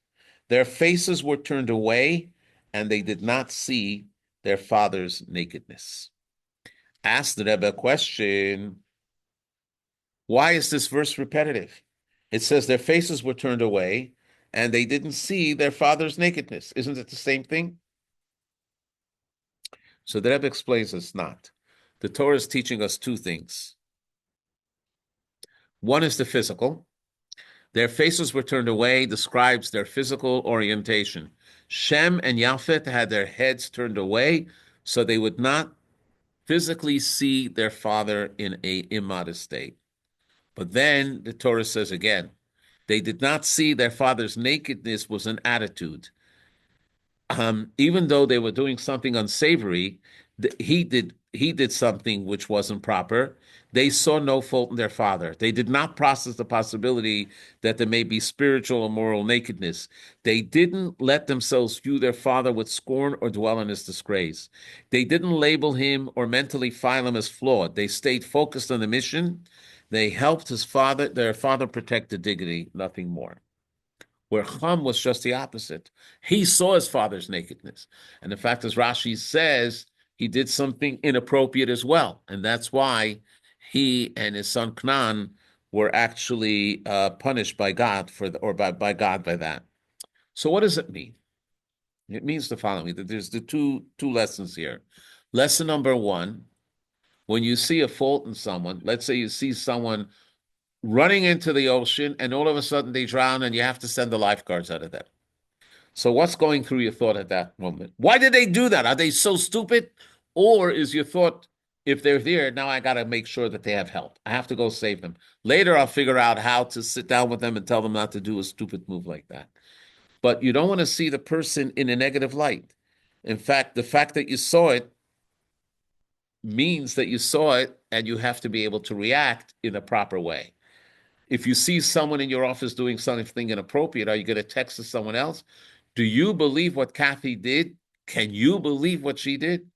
A: Their faces were turned away, and they did not see their father's nakedness. Ask the Rebbe a question. Why is this verse repetitive? It says their faces were turned away, and they didn't see their father's nakedness. Isn't it the same thing? So the Rebbe explains it's not. The Torah is teaching us two things. One is the physical. Their faces were turned away, describes their physical orientation. Shem and Yafet had their heads turned away, so they would not physically see their father in an immodest state. But then the Torah says again, they did not see their father's nakedness was an attitude. Even though they were doing something unsavory, he did something which wasn't proper. They saw no fault in their father. They did not process the possibility that there may be spiritual or moral nakedness. They didn't let themselves view their father with scorn or dwell on his disgrace. They didn't label him or mentally file him as flawed. They stayed focused on the mission. They helped their father protect the dignity, nothing more. Where Cham was just the opposite. He saw his father's nakedness. And in fact, as Rashi says, he did something inappropriate as well. And that's why he and his son Canaan were actually punished by God by God by that. So what does it mean? It means the following, that there's the two lessons here. Lesson number one, when you see a fault in someone, let's say you see someone running into the ocean and all of a sudden they drown and you have to send the lifeguards out of them. So what's going through your thought at that moment? Why did they do that? Are they so stupid? Or is your thought, if they're there, now I got to make sure that they have help. I have to go save them. Later, I'll figure out how to sit down with them and tell them not to do a stupid move like that. But you don't want to see the person in a negative light. In fact, the fact that you saw it means that you saw it and you have to be able to react in a proper way. If you see someone in your office doing something inappropriate, are you going to text to someone else? Do you believe what Kathy did? Can you believe what she did?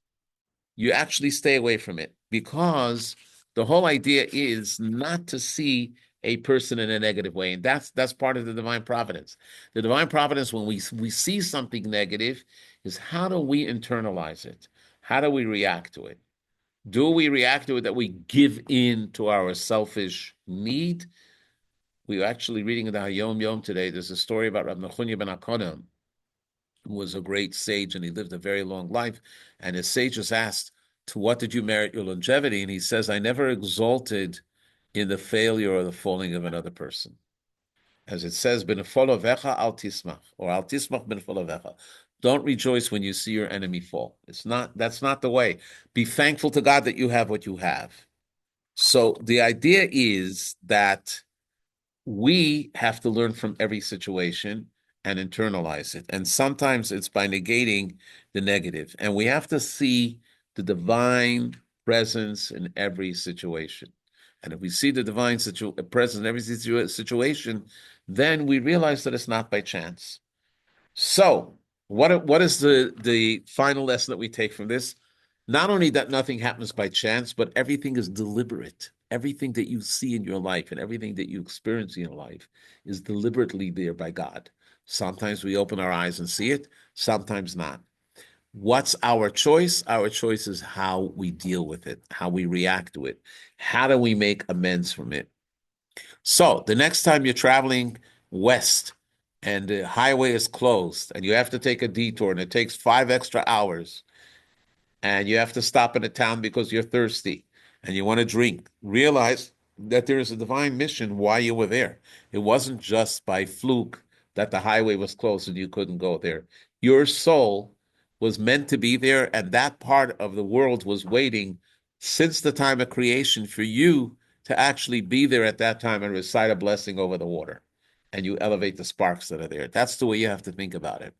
A: You actually stay away from it, because the whole idea is not to see a person in a negative way. And that's part of the divine providence. The divine providence, when we see something negative, is how do we internalize it? How do we react to it? Do we react to it that we give in to our selfish need? We were actually reading in the Hayom Yom today. There's a story about Rav Nechunya ben Akonim, who was a great sage, and he lived a very long life. And his sage was asked, to what did you merit your longevity? And he says, I never exulted in the failure or the falling of another person. As it says, "B'nefolovecha al tismach," or "al tismach b'nefolovecha." Don't rejoice when you see your enemy fall. That's not the way. Be thankful to God that you have what you have. So the idea is that we have to learn from every situation and internalize it. And sometimes it's by negating the negative. And we have to see the divine presence in every situation. And if we see the divine presence in every situation, then we realize that it's not by chance. So, what is the final lesson that we take from this? Not only that nothing happens by chance, but everything is deliberate. Everything that you see in your life and everything that you experience in your life is deliberately there by God. Sometimes we open our eyes and see it, sometimes not. What's our choice? Our choice is how we deal with it, how we react to it. How do we make amends from it? So the next time you're traveling west and the highway is closed and you have to take a detour and it takes 5 extra hours and you have to stop in a town because you're thirsty and you want to drink, realize that there is a divine mission why you were there. It wasn't just by fluke that the highway was closed and you couldn't go there. Your soul was meant to be there, and that part of the world was waiting since the time of creation for you to actually be there at that time and recite a blessing over the water. And you elevate the sparks that are there. That's the way you have to think about it.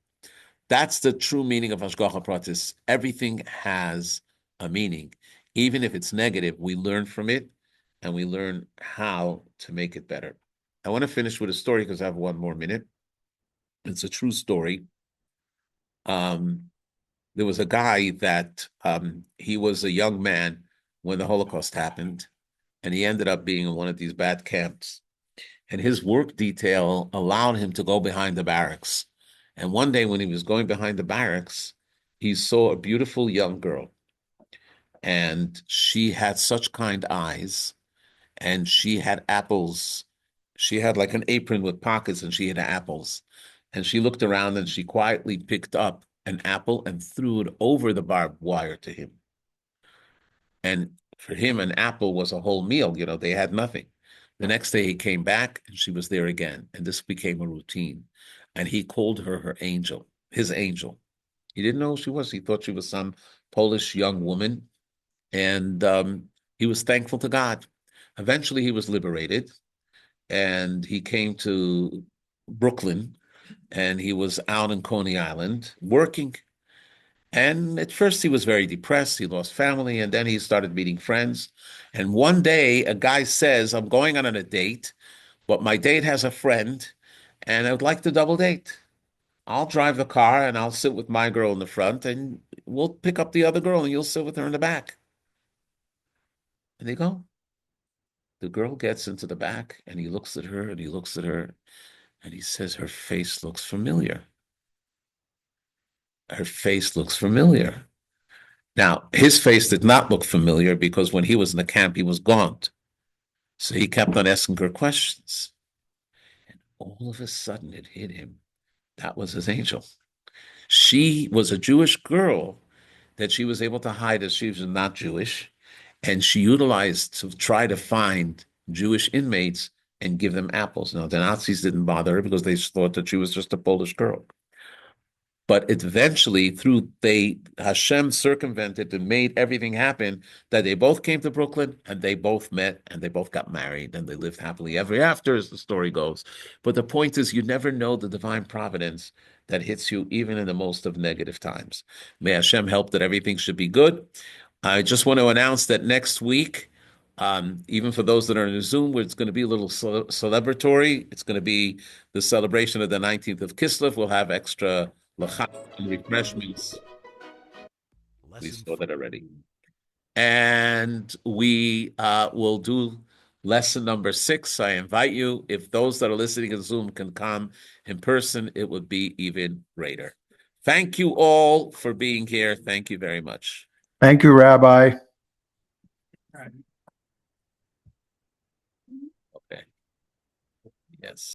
A: That's the true meaning of Hashgacha Pratis. Everything has a meaning. Even if it's negative, we learn from it and we learn how to make it better. I want to finish with a story because I have 1 more minute. It's a true story. There was a guy that he was a young man when the Holocaust happened, and he ended up being in one of these bad camps. And his work detail allowed him to go behind the barracks. And one day when he was going behind the barracks, he saw a beautiful young girl. And she had such kind eyes, and she had apples. She had like an apron with pockets, and she had apples. And she looked around and she quietly picked up an apple and threw it over the barbed wire to him. And for him, an apple was a whole meal. They had nothing. The next day he came back and she was there again. And this became a routine. And he called her angel, his angel. He didn't know who she was. He thought she was some Polish young woman. And he was thankful to God. Eventually he was liberated and he came to Brooklyn, and he was out in Coney Island working. And at first he was very depressed. He lost family, and then he started meeting friends. And one day a guy says, I'm going on a date, but my date has a friend, and I would like to double date. I'll drive the car and I'll sit with my girl in the front, and we'll pick up the other girl and you'll sit with her in the back. And they go. The girl gets into the back and he looks at her and he looks at her and he says, her face looks familiar. Her face looks familiar. Now, his face did not look familiar because when he was in the camp, he was gaunt. So he kept on asking her questions. And all of a sudden it hit him. That was his angel. She was a Jewish girl that she was able to hide as she was not Jewish. And she utilized to try to find Jewish inmates and give them apples. Now, the Nazis didn't bother her because they thought that she was just a Polish girl. But eventually, Hashem circumvented and made everything happen, that they both came to Brooklyn and they both met and they both got married and they lived happily ever after, as the story goes. But the point is, you never know the divine providence that hits you even in the most of negative times. May Hashem help that everything should be good. I just want to announce that next week, even for those that are in the Zoom, it's going to be a little celebratory. It's going to be the celebration of the 19th of Kislev. We'll have extra l'chaim and refreshments. We saw that already. And we will do lesson number 6. I invite you, if those that are listening in Zoom can come in person, it would be even greater. Thank you all for being here. Thank you very much.
G: Thank you, Rabbi.
A: Okay. Yes.